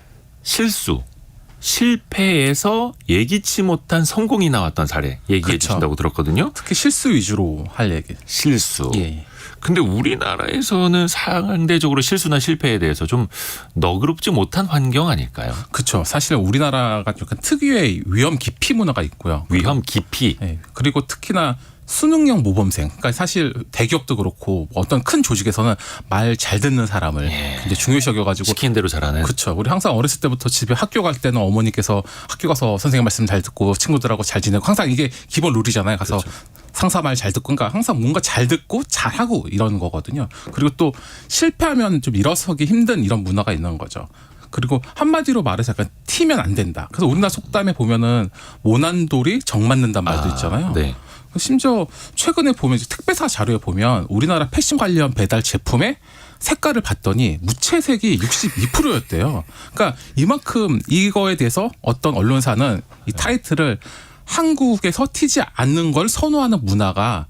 실패에서 예기치 못한 성공이 나왔던 사례 얘기해 그렇죠. 주신다고 들었거든요. 특히 실수 위주로 할 얘기. 실수. 예. 근데 우리나라에서는 상대적으로 실수나 실패에 대해서 좀 너그럽지 못한 환경 아닐까요? 그렇죠. 사실 우리나라가 약간 특유의 위험 기피 문화가 있고요. 위험 기피. 예. 그리고 특히나 수능형 모범생. 그러니까 사실 대기업도 그렇고 어떤 큰 조직에서는 말 잘 듣는 사람을 굉장히 중요시 여겨가지고 시킨 대로 잘하는. 그렇죠. 우리 항상 어렸을 때부터 집에 학교 갈 때는 어머니께서 학교 가서 선생님 말씀 잘 듣고 친구들하고 잘 지내고 항상 이게 기본 룰이잖아요. 가서 그렇죠. 상사 말 잘 듣고 그러니까 항상 뭔가 잘 듣고 잘하고 이런 거거든요. 그리고 또 실패하면 좀 일어서기 힘든 이런 문화가 있는 거죠. 그리고 한마디로 말해서 약간 튀면 안 된다. 그래서 우리나라 속담에 보면은 모난 돌이 정 맞는단 말도 있잖아요. 네. 심지어 최근에 보면 이제 특배사 자료에 보면 우리나라 패션 관련 배달 제품의 색깔을 봤더니 무채색이 62%였대요. 그러니까 이만큼 이거에 대해서 어떤 언론사는 이 타이틀을 한국에서 튀지 않는 걸 선호하는 문화가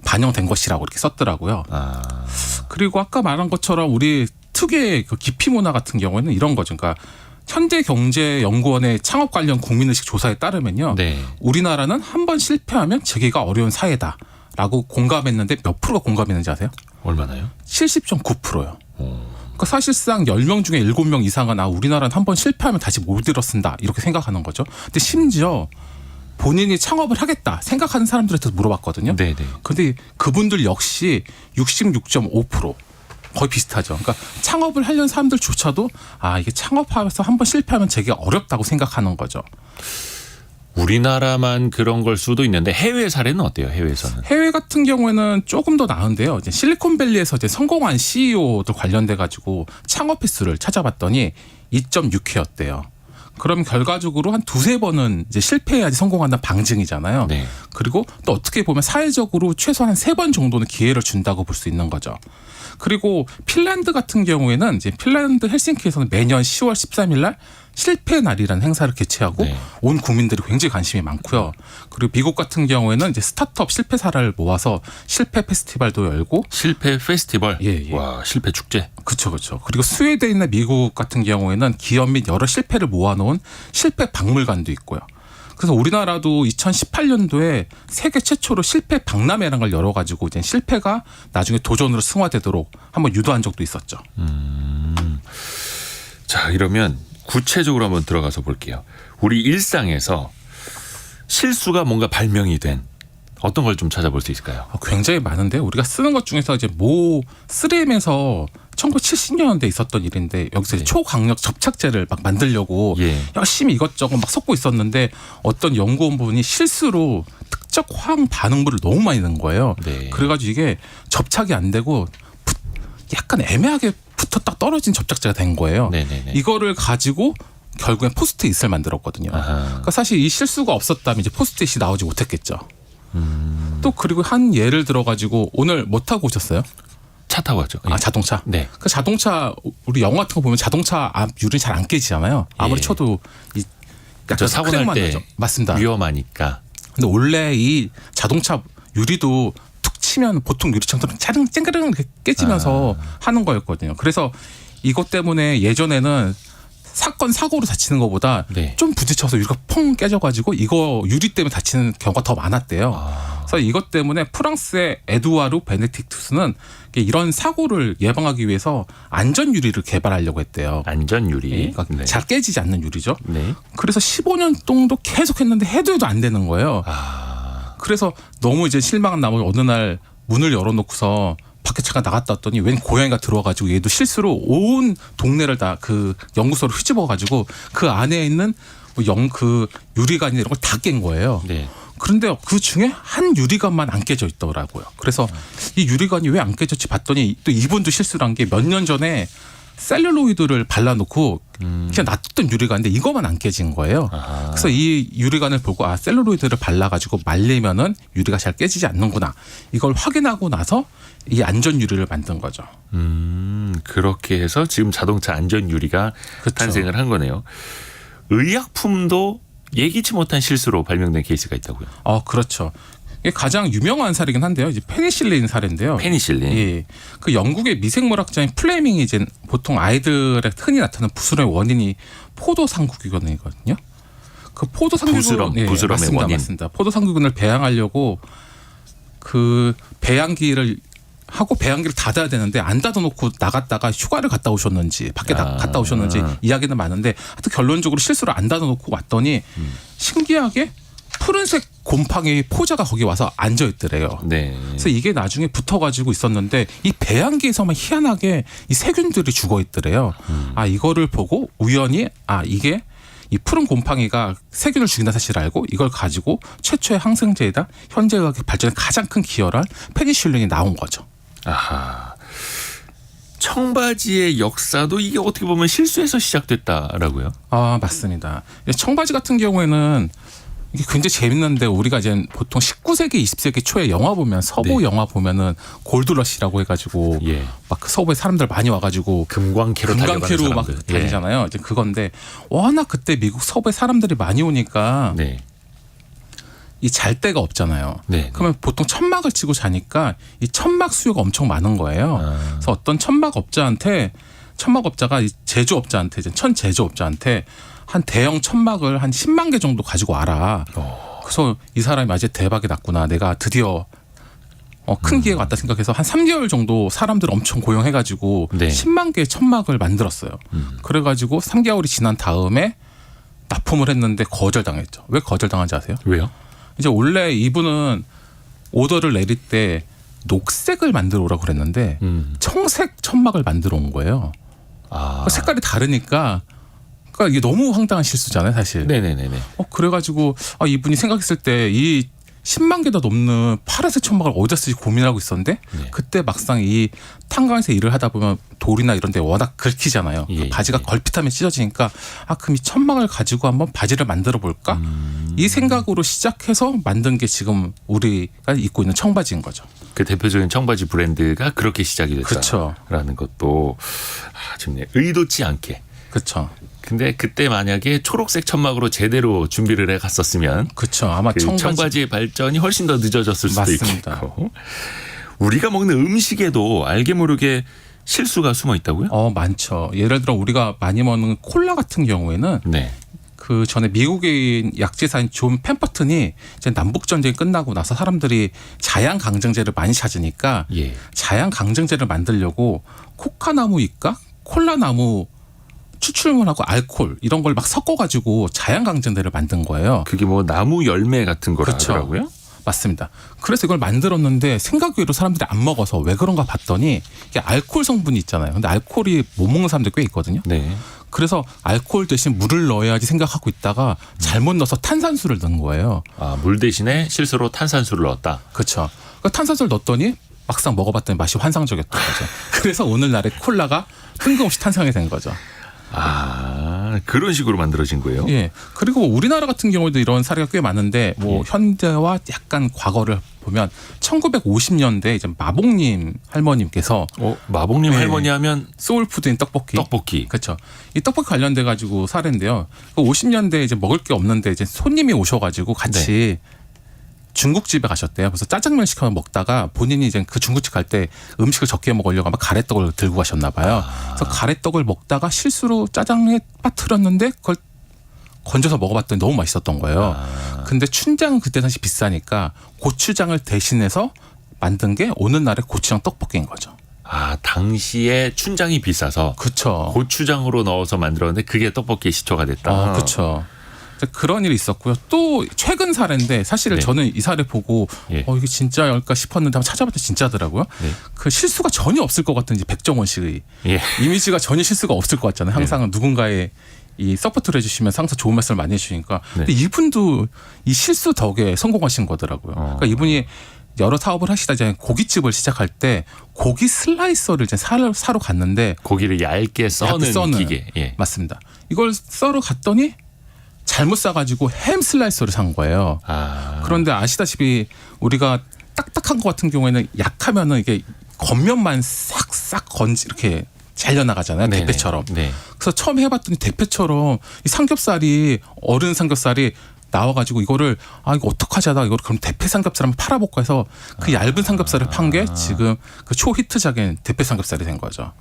반영된 것이라고 이렇게 썼더라고요. 그리고 아까 말한 것처럼 우리 특유의 그 기피 문화 같은 경우에는 이런 거죠. 그러니까 현대경제연구원의 창업 관련 국민의식 조사에 따르면요. 네. 우리나라는 한 번 실패하면 재기가 어려운 사회다라고 공감했는데 몇 프로가 공감했는지 아세요? 얼마나요? 70.9%요. 그러니까 사실상 10명 중에 7명 이상은 우리나라는 한 번 실패하면 다시 못 일어선다 이렇게 생각하는 거죠. 근데 심지어 본인이 창업을 하겠다 생각하는 사람들한테 물어봤거든요. 네네. 근데 그분들 역시 66.5% 거의 비슷하죠. 그러니까 창업을 하려는 사람들조차도 이게 창업하면서 한 번 실패하면 되게 어렵다고 생각하는 거죠. 우리나라만 그런 걸 수도 있는데 해외 사례는 어때요? 해외에서는? 해외 같은 경우에는 조금 더 나은데요. 이제 실리콘밸리에서 이제 성공한 CEO들 관련돼 가지고 창업 횟수를 찾아봤더니 2.6회였대요. 그럼 결과적으로 한 두세 번은 이제 실패해야지 성공한다는 방증이잖아요. 네. 그리고 또 어떻게 보면 사회적으로 최소한 3번 정도는 기회를 준다고 볼 수 있는 거죠. 그리고 핀란드 같은 경우에는 이제 핀란드 헬싱키에서는 매년 10월 13일 날 실패 날이라는 행사를 개최하고 네. 온 국민들이 굉장히 관심이 많고요. 그리고 미국 같은 경우에는 이제 스타트업 실패 사례를 모아서 실패 페스티벌도 열고 실패 페스티벌. 예. 와, 실패 축제. 그렇죠. 그리고 스웨덴이나 미국 같은 경우에는 기업 및 여러 실패를 모아놓은 실패 박물관도 있고요. 그래서 우리나라도 2018년도에 세계 최초로 실패 박람회라는 걸 열어가지고 이제 실패가 나중에 도전으로 승화되도록 한번 유도한 적도 있었죠. 자, 이러면 구체적으로 한번 들어가서 볼게요. 우리 일상에서 실수가 뭔가 발명이 된 어떤 걸 좀 찾아볼 수 있을까요? 굉장히 많은데 우리가 쓰는 것 중에서 이제 모 3M에서 1970년대에 있었던 일인데 여기서 이제 초강력 접착제를 막 만들려고 예. 열심히 이것저것 막 섞고 있었는데 어떤 연구원분이 실수로 특적 화학 반응물을 너무 많이 넣은 거예요. 네. 그래가지고 이게 접착이 안 되고 약간 애매하게 붙었다 떨어진 접착제가 된 거예요. 네네네. 이거를 가지고 결국엔 포스트잇을 만들었거든요. 아하. 그러니까 사실 이 실수가 없었다면 이제 포스트잇이 나오지 못했겠죠. 또 그리고 한 예를 들어가지고 오늘 뭐 타고 오셨어요? 차 타고 왔죠. 자동차. 네. 그 자동차 우리 영화 같은 거 보면 자동차 앞 유리 잘 안 깨지잖아요. 아무리 예. 쳐도 이 저 사고 날 때 맞습니다. 위험하니까. 근데 원래 이 자동차 유리도 툭 치면 보통 유리창처럼 짜릉 쨍그릉 이렇게 깨지면서 하는 거였거든요. 그래서 이것 때문에 예전에는 사고로 다치는 것보다 네. 좀 부딪혀서 유리가 펑 깨져가지고 이거 유리 때문에 다치는 경우가 더 많았대요. 그래서 이것 때문에 프랑스의 에두아르 베네딕투스는 이런 사고를 예방하기 위해서 안전 유리를 개발하려고 했대요. 안전 유리. 그러니까 네. 잘 깨지지 않는 유리죠. 네. 그래서 15년 정도 계속 했는데 해도 안 되는 거예요. 그래서 너무 이제 실망한 나머지 어느 날 문을 열어놓고서 밖에 잠깐 나갔다 왔더니 웬 고양이가 들어와가지고 얘도 실수로 온 동네를 다 그 연구소를 휘집어가지고 그 안에 있는 그 유리관이나 이런 걸 다 깬 거예요. 네. 그런데 그 중에 한 유리관만 안 깨져 있더라고요. 그래서 이 유리관이 왜 안 깨졌지 봤더니 또 이분도 실수를 한 게 몇 년 전에 셀룰로이드를 발라놓고 그냥 놔뒀던 유리관인데 이것만 안 깨진 거예요. 아하. 그래서 이 유리관을 보고 셀룰로이드를 발라가지고 말리면은 유리가 잘 깨지지 않는구나. 이걸 확인하고 나서 이 안전 유리를 만든 거죠. 그렇게 해서 지금 자동차 안전 유리가 그렇죠. 탄생을 한 거네요. 의약품도 예기치 못한 실수로 발명된 케이스가 있다고요. 그렇죠. 이게 가장 유명한 사례긴 한데요. 이제 페니실린 사례인데요. 페니실린. 예. 그 영국의 미생물학자인 플레밍이 이제 보통 아이들의 흔히 나타나는 부스럼의 원인이 포도상구균이거든요. 그 포도상구균 부스럼의 맞습니다. 원인. 맞습니다. 포도상구균을 배양하려고 그 배양기를 하고 배양기를 닫아야 되는데 안 닫아놓고 나갔다가 휴가를 갔다 오셨는지 밖에 갔다 오셨는지 이야기는 많은데 하여튼 결론적으로 실수를 안 닫아놓고 왔더니 신기하게 푸른색 곰팡이 포자가 거기 와서 앉아있더래요. 네. 그래서 이게 나중에 붙어가지고 있었는데 이 배양기에서만 희한하게 이 세균들이 죽어있더래요. 이거를 보고 우연히 이게 이 푸른 곰팡이가 세균을 죽인다는 사실을 알고 이걸 가지고 최초의 항생제이다 현재 의학의 발전에 가장 큰 기여를 한 페니실린이 나온 거죠. 아하. 청바지의 역사도 이게 어떻게 보면 실수에서 시작됐다라고요? 맞습니다. 청바지 같은 경우에는 이게 굉장히 재밌는데 우리가 이제 보통 19세기, 20세기 초에 영화 보면 서부 네. 영화 보면은 골드러시라고 해가지고 예. 막 그 서부에 사람들 많이 와가지고 금광캐로 금강캐로 막 달려가는 사람들. 다니잖아요. 이제 그건데 워낙 그때 미국 서부에 사람들이 많이 오니까 네. 이 잘 데가 없잖아요. 네. 그러면 보통 천막을 치고 자니까 이 천막 수요가 엄청 많은 거예요. 그래서 어떤 천막 업자한테 천막업자가 이 제조업자한테 이제 제조업자한테 한 대형 천막을 한 10만 개 정도 가지고 와라. 그래서 이 사람이 아직 대박이 났구나. 내가 드디어 큰 기회가 왔다 생각해서 한 3개월 정도 사람들 엄청 고용해가지고 네. 10만 개의 천막을 만들었어요. 그래가지고 3개월이 지난 다음에 납품을 했는데 거절당했죠. 왜 거절당한지 아세요? 왜요? 이제 원래 이분은 오더를 내릴 때 녹색을 만들어 오라고 그랬는데 청색 천막을 만들어 온 거예요. 아. 색깔이 다르니까 그러니까 이게 너무 황당한 실수잖아요, 사실. 네네네네. 그래가지고 이분이 생각했을 때 이 10만 개도 넘는 파란색 천막을 어디다 쓰지 고민하고 있었는데 네. 그때 막상 이 탄광에서 일을 하다 보면 돌이나 이런 데 워낙 긁히잖아요. 예, 바지가 예. 걸핏하면 찢어지니까 그럼 이 천막을 가지고 한번 바지를 만들어 볼까? 이 생각으로 시작해서 만든 게 지금 우리가 입고 있는 청바지인 거죠. 그 대표적인 청바지 브랜드가 그렇게 시작이 그쵸. 됐다라는 것도 좀 의도치 않게. 그렇죠. 근데 그때 만약에 초록색 천막으로 제대로 준비를 해 갔었으면 그렇죠. 아마 그 청바지의 발전이 훨씬 더 늦어졌을 수도 맞습니다. 있고. 우리가 먹는 음식에도 알게 모르게 실수가 숨어 있다고요? 많죠. 예를 들어 우리가 많이 먹는 콜라 같은 경우에는 네. 그 전에 미국의 약재사인 존 펜퍼튼이 이제 남북 전쟁이 끝나고 나서 사람들이 자양 강정제를 많이 찾으니까 예. 자양 강정제를 만들려고 코카나무 잎과 콜라나무 추출물하고 알코올 이런 걸 막 섞어가지고 자양 강정제를 만든 거예요. 그게 뭐 나무 열매 같은 거라 그쵸. 하더라고요. 맞습니다. 그래서 이걸 만들었는데 생각 외로 사람들이 안 먹어서 왜 그런가 봤더니 이게 알코올 성분이 있잖아요. 근데 알코올이 못 먹는 사람들 꽤 있거든요. 네. 그래서 알코올 대신 물을 넣어야지 생각하고 있다가 잘못 넣어서 탄산수를 넣은 거예요. 물 대신에 실수로 탄산수를 넣었다. 그렇죠. 그러니까 탄산수를 넣었더니 막상 먹어봤더니 맛이 환상적이었던 거죠. 그래서 오늘날의 콜라가 뜬금없이 탄생이 된 거죠. 그런 식으로 만들어진 거예요? 예. 그리고 우리나라 같은 경우에도 이런 사례가 꽤 많은데 뭐 현대와 약간 과거를 보면 1950년대 이제 마봉님 할머님께서 마봉님 네. 할머니 하면 소울푸드인 떡볶이. 떡볶이. 그렇죠. 이 떡볶이 관련돼 가지고 사례인데요. 그 50년대 이제 먹을 게 없는데 이제 손님이 오셔가지고 같이 중국집에 가셨대요. 그래서 짜장면 시켜 먹다가 본인이 이제 그 중국집 갈 때 음식을 적게 먹으려고 아마 가래떡을 들고 가셨나 봐요. 그래서 가래떡을 먹다가 실수로 짜장면에 빠뜨렸는데 그걸 건져서 먹어봤더니 너무 맛있었던 거예요. 근데 춘장은 그때 당시 비싸니까 고추장을 대신해서 만든 게 오늘날의 고추장 떡볶이인 거죠. 당시에 춘장이 비싸서 그렇죠. 고추장으로 넣어서 만들었는데 그게 떡볶이의 시초가 됐다. 그렇죠. 그런 일이 있었고요. 또 최근 사례인데 사실 네. 저는 이 사례 보고 예. 이게 진짜일까 싶었는데 한번 찾아봤더니 진짜더라고요. 네. 그 실수가 전혀 없을 것 같은 이제 백종원 씨의 예. 이미지가 전혀 실수가 없을 것 같잖아요. 항상 누군가의 이 서포트를 해주시면서 항상 좋은 말씀을 많이 해주시니까. 근데 이분도 이 실수 덕에 성공하신 거더라고요. 그러니까 이분이 여러 사업을 하시다 이제 고깃집을 시작할 때 고기 슬라이서를 이제 사러 갔는데 고기를 얇게 써는 기계. 예. 맞습니다. 이걸 썰어 갔더니 잘못 사가지고 햄 슬라이서를 산 거예요. 그런데 아시다시피 우리가 딱딱한 것 같은 경우에는 약하면은 이게 겉면만 싹싹 이렇게 잘려나가잖아요. 네네. 대패처럼. 네. 그래서 처음 해봤더니 대패처럼 이 삼겹살이 어른 삼겹살이 나와가지고 이거를 이거 어떡하지 하다가 이걸 그럼 대패 삼겹살 한번 팔아볼까 해서 그 얇은 삼겹살을 판 게 지금 그 초히트작인 대패 삼겹살이 된 거죠.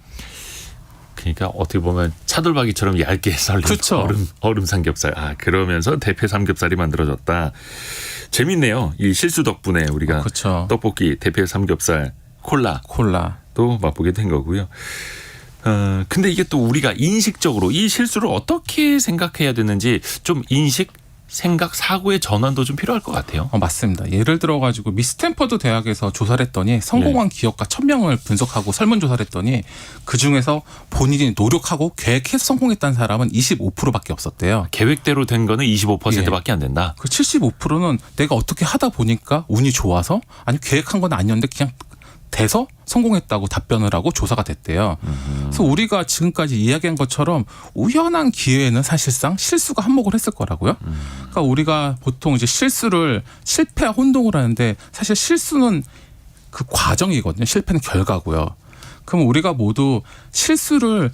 그러니까 어떻게 보면 차돌박이처럼 얇게 썰린 그렇죠. 얼음 삼겹살. 그러면서 대패 삼겹살이 만들어졌다. 재밌네요. 이 실수 덕분에 우리가 그렇죠. 떡볶이, 대패 삼겹살, 콜라도 맛보게 된 거고요. 근데 이게 또 우리가 인식적으로 이 실수를 어떻게 생각해야 되는지 좀 인식, 생각, 사고의 전환도 좀 필요할 것 같아요. 맞습니다. 예를 들어가지고 미 스탠퍼드 대학에서 조사를 했더니 성공한 기업가 1000명을 분석하고 설문조사를 했더니 그중에서 본인이 노력하고 계획해서 성공했다는 사람은 25%밖에 없었대요. 계획대로 된 거는 25%밖에 안 된다. 그 75%는 내가 어떻게 하다 보니까 운이 좋아서 아니 계획한 건 아니었는데 그냥 돼서 성공했다고 답변을 하고 조사가 됐대요. 그래서 우리가 지금까지 이야기한 것처럼 우연한 기회에는 사실상 실수가 한몫을 했을 거라고요. 그러니까 우리가 보통 이제 실패와 혼동을 하는데 사실 실수는 그 과정이거든요. 실패는 결과고요. 그럼 우리가 모두 실수를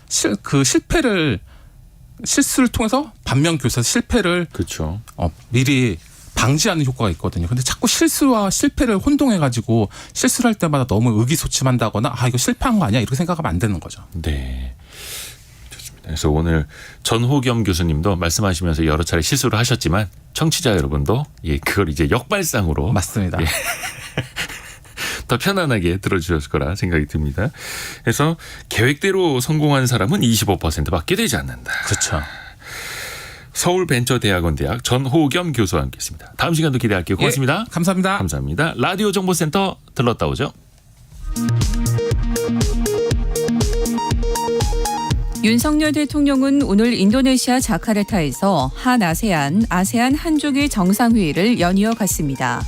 통해서 반면교사 실패를 그렇죠. 미리 방지하는 효과가 있거든요. 근데 자꾸 실수와 실패를 혼동해가지고 실수를 할 때마다 너무 의기소침한다거나 이거 실패한 거 아니야 이렇게 생각하면 안 되는 거죠. 네. 그래서 오늘 전호겸 교수님도 말씀하시면서 여러 차례 실수를 하셨지만 청취자 여러분도 그걸 이제 역발상으로 맞습니다. 더 편안하게 들어주셨을 거라 생각이 듭니다. 그래서 계획대로 성공한 사람은 25%밖에 되지 않는다. 그렇죠. 서울벤처대학원 대학 전호겸 교수와 함께했습니다. 다음 시간도 기대할게요. 고맙습니다. 감사합니다. 감사합니다. 라디오 정보센터 들렀다 오죠. 윤석열 대통령은 오늘 인도네시아 자카르타에서 한아세안, 아세안 한중일 정상회의를 연이어 갔습니다.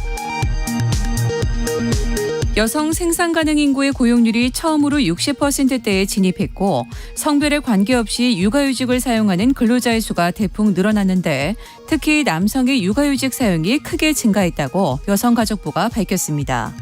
여성 생산 가능 인구의 고용률이 처음으로 60%대에 진입했고 성별에 관계없이 육아휴직을 사용하는 근로자의 수가 대폭 늘어났는데 특히 남성의 육아휴직 사용이 크게 증가했다고 여성가족부가 밝혔습니다.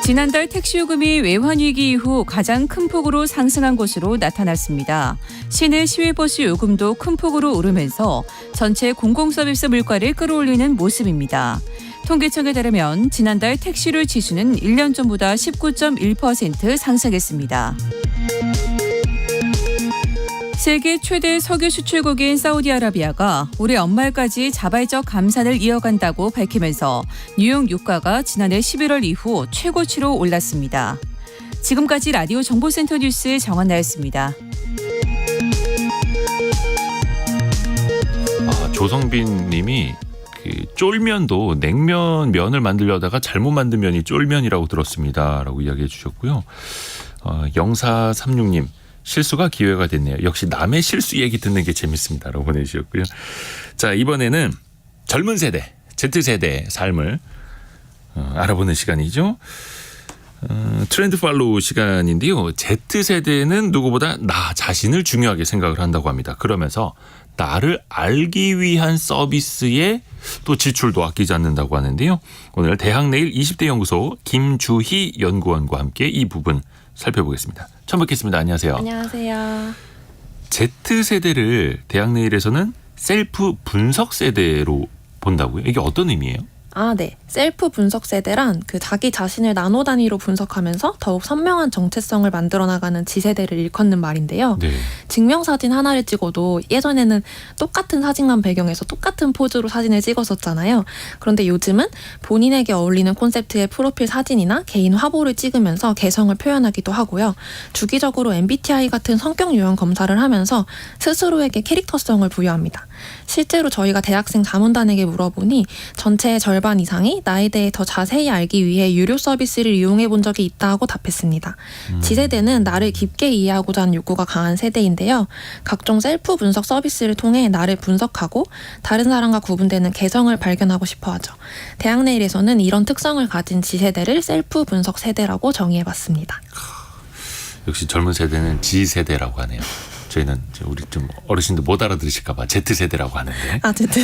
지난달 택시요금이 외환위기 이후 가장 큰 폭으로 상승한 것으로 나타났습니다. 시내 시외버스 요금도 큰 폭으로 오르면서 전체 공공서비스 물가를 끌어올리는 모습입니다. 통계청에 따르면 지난달 택시료 지수는 1년 전보다 19.1% 상승했습니다. 세계 최대 석유 수출국인 사우디아라비아가 올해 연말까지 자발적 감산을 이어간다고 밝히면서 뉴욕 유가가 지난해 11월 이후 최고치로 올랐습니다. 지금까지 라디오 정보센터 뉴스 정한나였습니다. 조성빈 님이 쫄면도 냉면 면을 만들려다가 잘못 만든 면이 쫄면이라고 들었습니다. 라고 이야기해 주셨고요. 0436님. 실수가 기회가 됐네요. 역시 남의 실수 얘기 듣는 게 재밌습니다. 라고 보내주셨고요. 자, 이번에는 젊은 세대, Z세대의 삶을 알아보는 시간이죠. 트렌드 팔로우 시간인데요. Z세대는 누구보다 나 자신을 중요하게 생각을 한다고 합니다. 그러면서 나를 알기 위한 서비스에 또 지출도 아끼지 않는다고 하는데요. 오늘 대학내일 20대 연구소 김주희 연구원과 함께 이 부분 살펴보겠습니다. 처음 뵙겠습니다. 안녕하세요. 안녕하세요. Z세대를 대학내일에서는 셀프 분석 세대로 본다고요? 이게 어떤 의미예요? 네. 셀프 분석 세대란 자기 자신을 나노 단위로 분석하면서 더욱 선명한 정체성을 만들어 나가는 지세대를 일컫는 말인데요. 네. 증명사진 하나를 찍어도 예전에는 똑같은 사진관 배경에서 똑같은 포즈로 사진을 찍었었잖아요. 그런데 요즘은 본인에게 어울리는 콘셉트의 프로필 사진이나 개인 화보를 찍으면서 개성을 표현하기도 하고요. 주기적으로 MBTI 같은 성격 유형 검사를 하면서 스스로에게 캐릭터성을 부여합니다. 실제로 저희가 대학생 자문단에게 물어보니 전체의 절반 이상이 나에 대해 더 자세히 알기 위해 유료 서비스를 이용해 본 적이 있다고 답했습니다. 지세대는 나를 깊게 이해하고자 하는 욕구가 강한 세대인데요. 각종 셀프 분석 서비스를 통해 나를 분석하고 다른 사람과 구분되는 개성을 발견하고 싶어 하죠. 대학내일에서는 이런 특성을 가진 지세대를 셀프 분석 세대라고 정의해봤습니다. 역시 젊은 세대는 G세대라고 하네요. 저희는 우리 좀 어르신들 못 알아들으실까봐 Z세대라고 하는데. Z세대.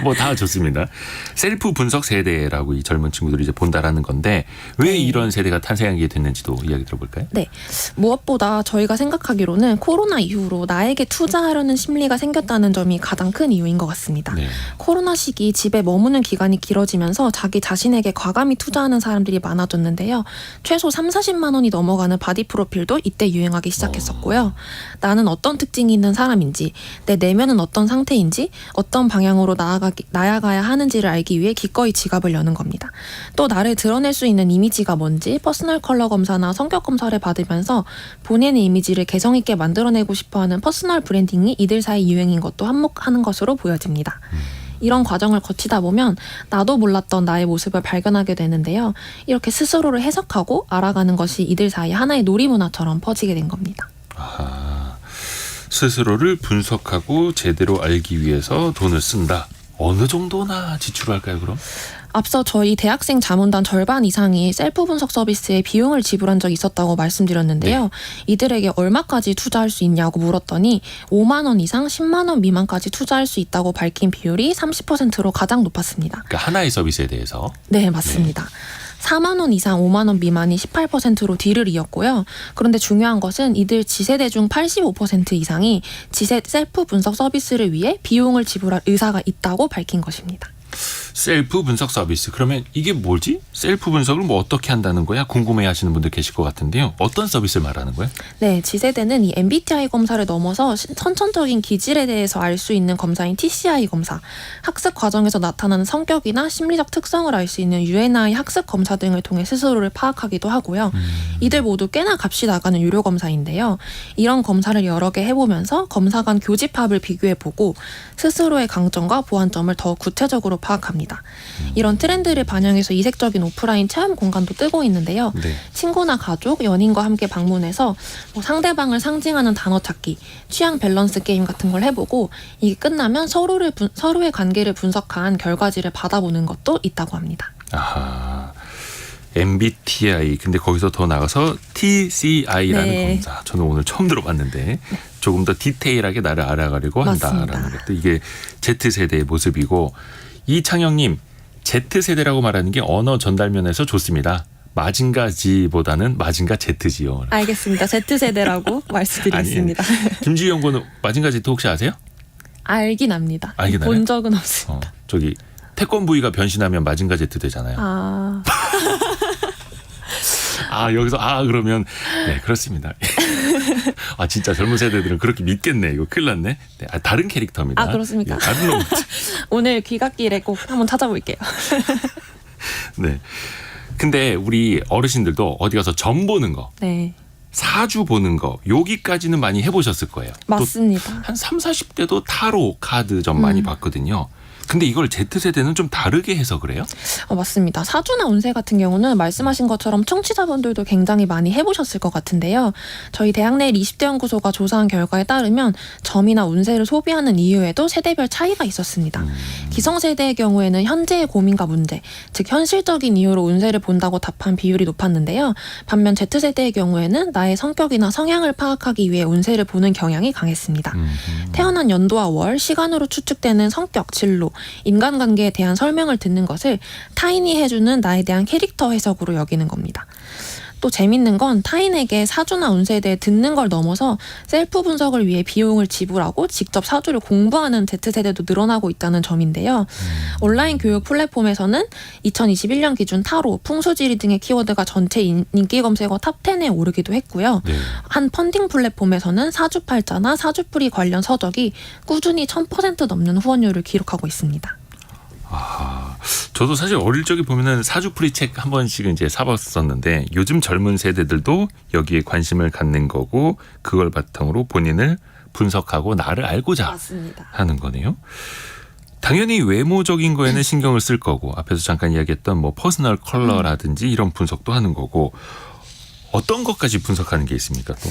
뭐 다 좋습니다. 셀프 분석 세대라고 이 젊은 친구들이 이제 본다라는 건데 왜 이런 세대가 탄생하게 됐는지도 이야기 들어볼까요? 네. 무엇보다 저희가 생각하기로는 코로나 이후로 나에게 투자하려는 심리가 생겼다는 점이 가장 큰 이유인 것 같습니다. 네. 코로나 시기 집에 머무는 기간이 길어지면서 자기 자신에게 과감히 투자하는 사람들이 많아졌는데요. 최소 30-40만 원이 넘어가는 바디 프로필도 이때 유행하기 시작했었고요. 나는 어떤 특징이 있는 사람인지, 내 내면은 어떤 상태인지, 어떤 방향으로 나아가야 하는지를 알기 위해 기꺼이 지갑을 여는 겁니다. 또 나를 드러낼 수 있는 이미지가 뭔지 퍼스널 컬러 검사나 성격 검사를 받으면서 본인의 이미지를 개성 있게 만들어내고 싶어하는 퍼스널 브랜딩이 이들 사이 유행인 것도 한몫하는 것으로 보여집니다. 이런 과정을 거치다 보면 나도 몰랐던 나의 모습을 발견하게 되는데요. 이렇게 스스로를 해석하고 알아가는 것이 이들 사이 하나의 놀이문화처럼 퍼지게 된 겁니다. 아하, 스스로를 분석하고 제대로 알기 위해서 돈을 쓴다. 어느 정도나 지출할까요, 그럼? 앞서 저희 대학생 자문단 절반 이상이 셀프 분석 서비스에 비용을 지불한 적이 있었다고 말씀드렸는데요. 이들에게 얼마까지 투자할 수 있냐고 물었더니 5만 원 이상 10만 원 미만까지 투자할 수 있다고 밝힌 비율이 30%로 가장 높았습니다. 그러니까 하나의 서비스에 대해서. 네, 맞습니다. 4만 원 이상 5만 원 미만이 18%로 뒤를 이었고요. 그런데 중요한 것은 이들 지세대 중 85% 이상이 셀프 분석 서비스를 위해 비용을 지불할 의사가 있다고 밝힌 것입니다. 셀프 분석 서비스. 그러면 이게 뭐지? 셀프 분석을 뭐 어떻게 한다는 거야? 궁금해 하시는 분들 계실 것 같은데요. 어떤 서비스를 말하는 거야? 네, 지세대는 이 MBTI 검사를 넘어서 선천적인 기질에 대해서 알 수 있는 검사인 TCI 검사, 학습 과정에서 나타나는 성격이나 심리적 특성을 알 수 있는 UNI 학습 검사 등을 통해 스스로를 파악하기도 하고요. 이들 모두 꽤나 값이 나가는 유료 검사인데요. 이런 검사를 여러 개 해보면서 검사 간 교집합을 비교해보고 스스로의 강점과 보완점을 더 구체적으로 파악합니다. 이런 트렌드를 반영해서 이색적인 오프라인 체험 공간도 뜨고 있는데요. 네. 친구나 가족, 연인과 함께 방문해서 뭐 상대방을 상징하는 단어 찾기, 취향 밸런스 게임 같은 걸 해보고 이게 끝나면 서로의 관계를 분석한 결과지를 받아보는 것도 있다고 합니다. 아하. MBTI. 근데 거기서 더 나가서 TCI라는 네. 검사. 저는 오늘 처음 들어봤는데 조금 더 디테일하게 나를 알아가려고 한다라는 맞습니다. 것도 이게 Z세대의 모습이고 이창영님 Z세대라고 말하는 게 언어 전달면에서 좋습니다. 마징가 G보다는 마징가 Z지요. 알겠습니다. Z세대라고 말씀드리겠습니다. 김지희 연구는 마징가 Z 혹시 아세요? 알긴 압니다. 알긴 본 알아요? 적은 없습니다. 저기 태권 부위가 변신하면 마징가 Z 되잖아요. 아, 여기서 그러면 네 그렇습니다. 진짜 젊은 세대들은 그렇게 믿겠네. 이거 큰일 났네. 네, 다른 캐릭터입니다. 그렇습니까? 예, 다른 놈. 오늘 귀갓길에 꼭 한번 찾아볼게요. 네. 근데 우리 어르신들도 어디 가서 점 보는 거, 네, 사주 보는 거 여기까지는 많이 해보셨을 거예요. 또 맞습니다. 한 30, 40대도 타로 카드점 많이 봤거든요. 근데 이걸 Z세대는 좀 다르게 해서 그래요? 맞습니다. 사주나 운세 같은 경우는 말씀하신 것처럼 청취자분들도 굉장히 많이 해보셨을 것 같은데요. 저희 대학내일 20대 연구소가 조사한 결과에 따르면 점이나 운세를 소비하는 이유에도 세대별 차이가 있었습니다. 기성세대의 경우에는 현재의 고민과 문제, 즉 현실적인 이유로 운세를 본다고 답한 비율이 높았는데요. 반면 Z세대의 경우에는 나의 성격이나 성향을 파악하기 위해 운세를 보는 경향이 강했습니다. 태어난 연도와 월, 시간으로 추측되는 성격, 진로, 인간관계에 대한 설명을 듣는 것을 타인이 해주는 나에 대한 캐릭터 해석으로 여기는 겁니다. 또 재밌는 건 타인에게 사주나 운세에 대해 듣는 걸 넘어서 셀프 분석을 위해 비용을 지불하고 직접 사주를 공부하는 Z세대도 늘어나고 있다는 점인데요. 온라인 교육 플랫폼에서는 2021년 기준 타로, 풍수지리 등의 키워드가 전체 인기 검색어 탑10에 오르기도 했고요. 네. 한 펀딩 플랫폼에서는 사주팔자나 사주풀이 관련 서적이 꾸준히 1000% 넘는 후원율을 기록하고 있습니다. 저도 사실 어릴 적에 보면은 사주풀이 책 한 번씩 이제 사봤었는데 요즘 젊은 세대들도 여기에 관심을 갖는 거고 그걸 바탕으로 본인을 분석하고 나를 알고자 맞습니다. 하는 거네요. 당연히 외모적인 거에는 신경을 쓸 거고 앞에서 잠깐 이야기했던 뭐 퍼스널 컬러라든지 이런 분석도 하는 거고 어떤 것까지 분석하는 게 있습니까 또?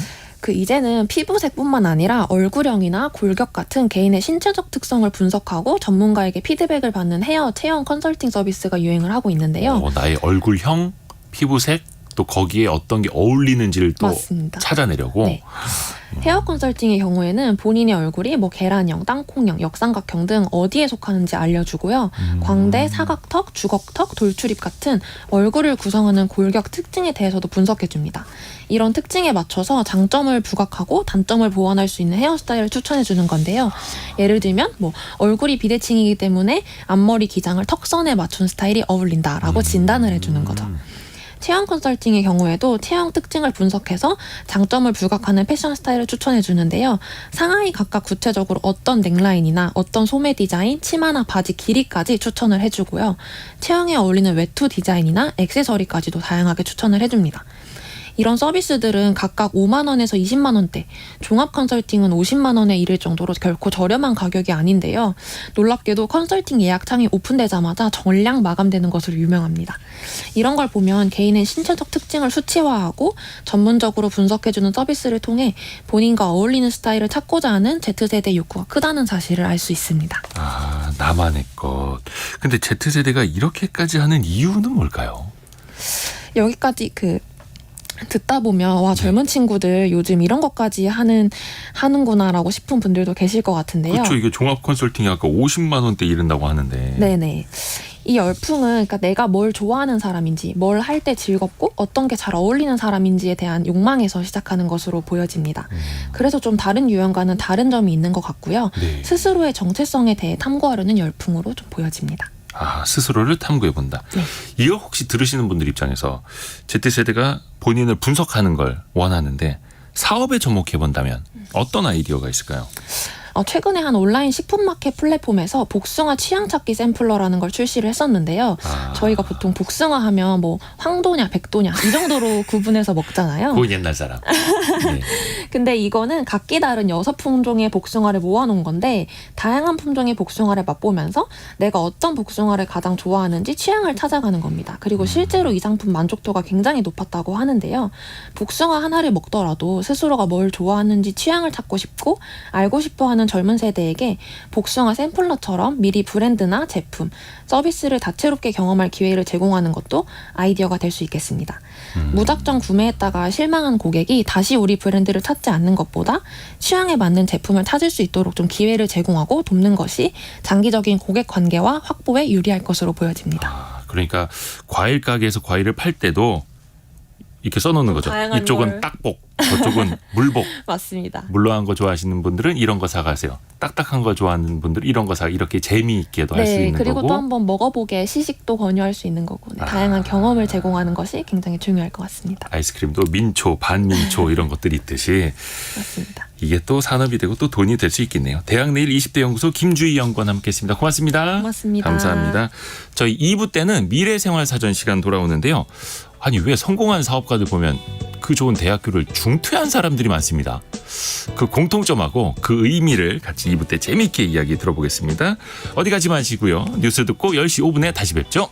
이제는 피부색뿐만 아니라 얼굴형이나 골격 같은 개인의 신체적 특성을 분석하고 전문가에게 피드백을 받는 헤어 체형 컨설팅 서비스가 유행을 하고 있는데요. 나의 얼굴형, 피부색 또 거기에 어떤 게 어울리는지를 또 맞습니다. 찾아내려고. 네. 헤어 컨설팅의 경우에는 본인의 얼굴이 뭐 계란형, 땅콩형, 역삼각형 등 어디에 속하는지 알려주고요. 광대, 사각턱, 주걱턱, 돌출입 같은 얼굴을 구성하는 골격 특징에 대해서도 분석해줍니다. 이런 특징에 맞춰서 장점을 부각하고 단점을 보완할 수 있는 헤어스타일을 추천해주는 건데요. 예를 들면 뭐 얼굴이 비대칭이기 때문에 앞머리 기장을 턱선에 맞춘 스타일이 어울린다라고 진단을 해주는 거죠. 체형 컨설팅의 경우에도 체형 특징을 분석해서 장점을 부각하는 패션 스타일을 추천해 주는데요. 상하이 각각 구체적으로 어떤 넥라인이나 어떤 소매 디자인, 치마나 바지 길이까지 추천을 해주고요. 체형에 어울리는 외투 디자인이나 액세서리까지도 다양하게 추천을 해줍니다. 이런 서비스들은 각각 5만 원에서 20만 원대, 종합 컨설팅은 50만 원에 이를 정도로 결코 저렴한 가격이 아닌데요. 놀랍게도 컨설팅 예약창이 오픈되자마자 전량 마감되는 것으로 유명합니다. 이런 걸 보면 개인의 신체적 특징을 수치화하고 전문적으로 분석해주는 서비스를 통해 본인과 어울리는 스타일을 찾고자 하는 Z세대 욕구가 크다는 사실을 알 수 있습니다. 나만의 것. 근데 Z세대가 이렇게까지 하는 이유는 뭘까요? 여기까지 듣다 보면 젊은 친구들 요즘 이런 것까지 하는구나라고 싶은 분들도 계실 것 같은데요. 그렇죠. 이게 종합 컨설팅이 아까 50만 원대 이른다고 하는데. 네네. 이 열풍은 내가 뭘 좋아하는 사람인지, 뭘 할 때 즐겁고 어떤 게 잘 어울리는 사람인지에 대한 욕망에서 시작하는 것으로 보여집니다. 그래서 좀 다른 유형과는 다른 점이 있는 것 같고요. 네. 스스로의 정체성에 대해 탐구하려는 열풍으로 좀 보여집니다. 스스로를 탐구해 본다. 네. 이거 혹시 들으시는 분들 입장에서 Z세대가 본인을 분석하는 걸 원하는데 사업에 접목해 본다면 어떤 아이디어가 있을까요? 최근에 한 온라인 식품마켓 플랫폼에서 복숭아 취향 찾기 샘플러라는 걸 출시를 했었는데요. 저희가 보통 복숭아 하면 뭐 황도냐 백도냐 이 정도로 구분해서 먹잖아요. 그 옛날 사람. 네. 근데 이거는 각기 다른 6품종의 복숭아를 모아놓은 건데 다양한 품종의 복숭아를 맛보면서 내가 어떤 복숭아를 가장 좋아하는지 취향을 찾아가는 겁니다. 그리고 실제로 이 상품 만족도가 굉장히 높았다고 하는데요. 복숭아 하나를 먹더라도 스스로가 뭘 좋아하는지 취향을 찾고 싶고 알고 싶어하는 젊은 세대에게 복숭아 샘플러처럼 미리 브랜드나 제품, 서비스를 다채롭게 경험할 기회를 제공하는 것도 아이디어가 될 수 있겠습니다. 무작정 구매했다가 실망한 고객이 다시 우리 브랜드를 찾지 않는 것보다 취향에 맞는 제품을 찾을 수 있도록 좀 기회를 제공하고 돕는 것이 장기적인 고객 관계와 확보에 유리할 것으로 보여집니다. 그러니까 과일 가게에서 과일을 팔 때도 이렇게 써놓는 거죠. 다양한 이쪽은 걸. 딱복, 저쪽은 물복. 맞습니다. 물러한 거 좋아하시는 분들은 이런 거 사가세요. 딱딱한 거 좋아하는 분들은 이런 거 사. 이렇게 재미있게도 할 수 있는 그리고 거고. 또 한번 먹어보게 시식도 권유할 수 있는 거고 다양한 경험을 제공하는 것이 굉장히 중요할 것 같습니다. 아이스크림도 민초, 반민초 이런 것들이 있듯이 맞습니다. 이게 또 산업이 되고 또 돈이 될 수 있겠네요. 대학내일 20대 연구소 김주희 연구원 함께했습니다. 고맙습니다. 고맙습니다. 감사합니다. 저희 2부 때는 미래생활사전 시간 돌아오는데요. 아니 왜 성공한 사업가들 보면 그 좋은 대학교를 중퇴한 사람들이 많습니다. 그 공통점하고 그 의미를 같이 2부 때 재미있게 이야기 들어보겠습니다. 어디 가지 마시고요. 뉴스 듣고 10시 5분에 다시 뵙죠.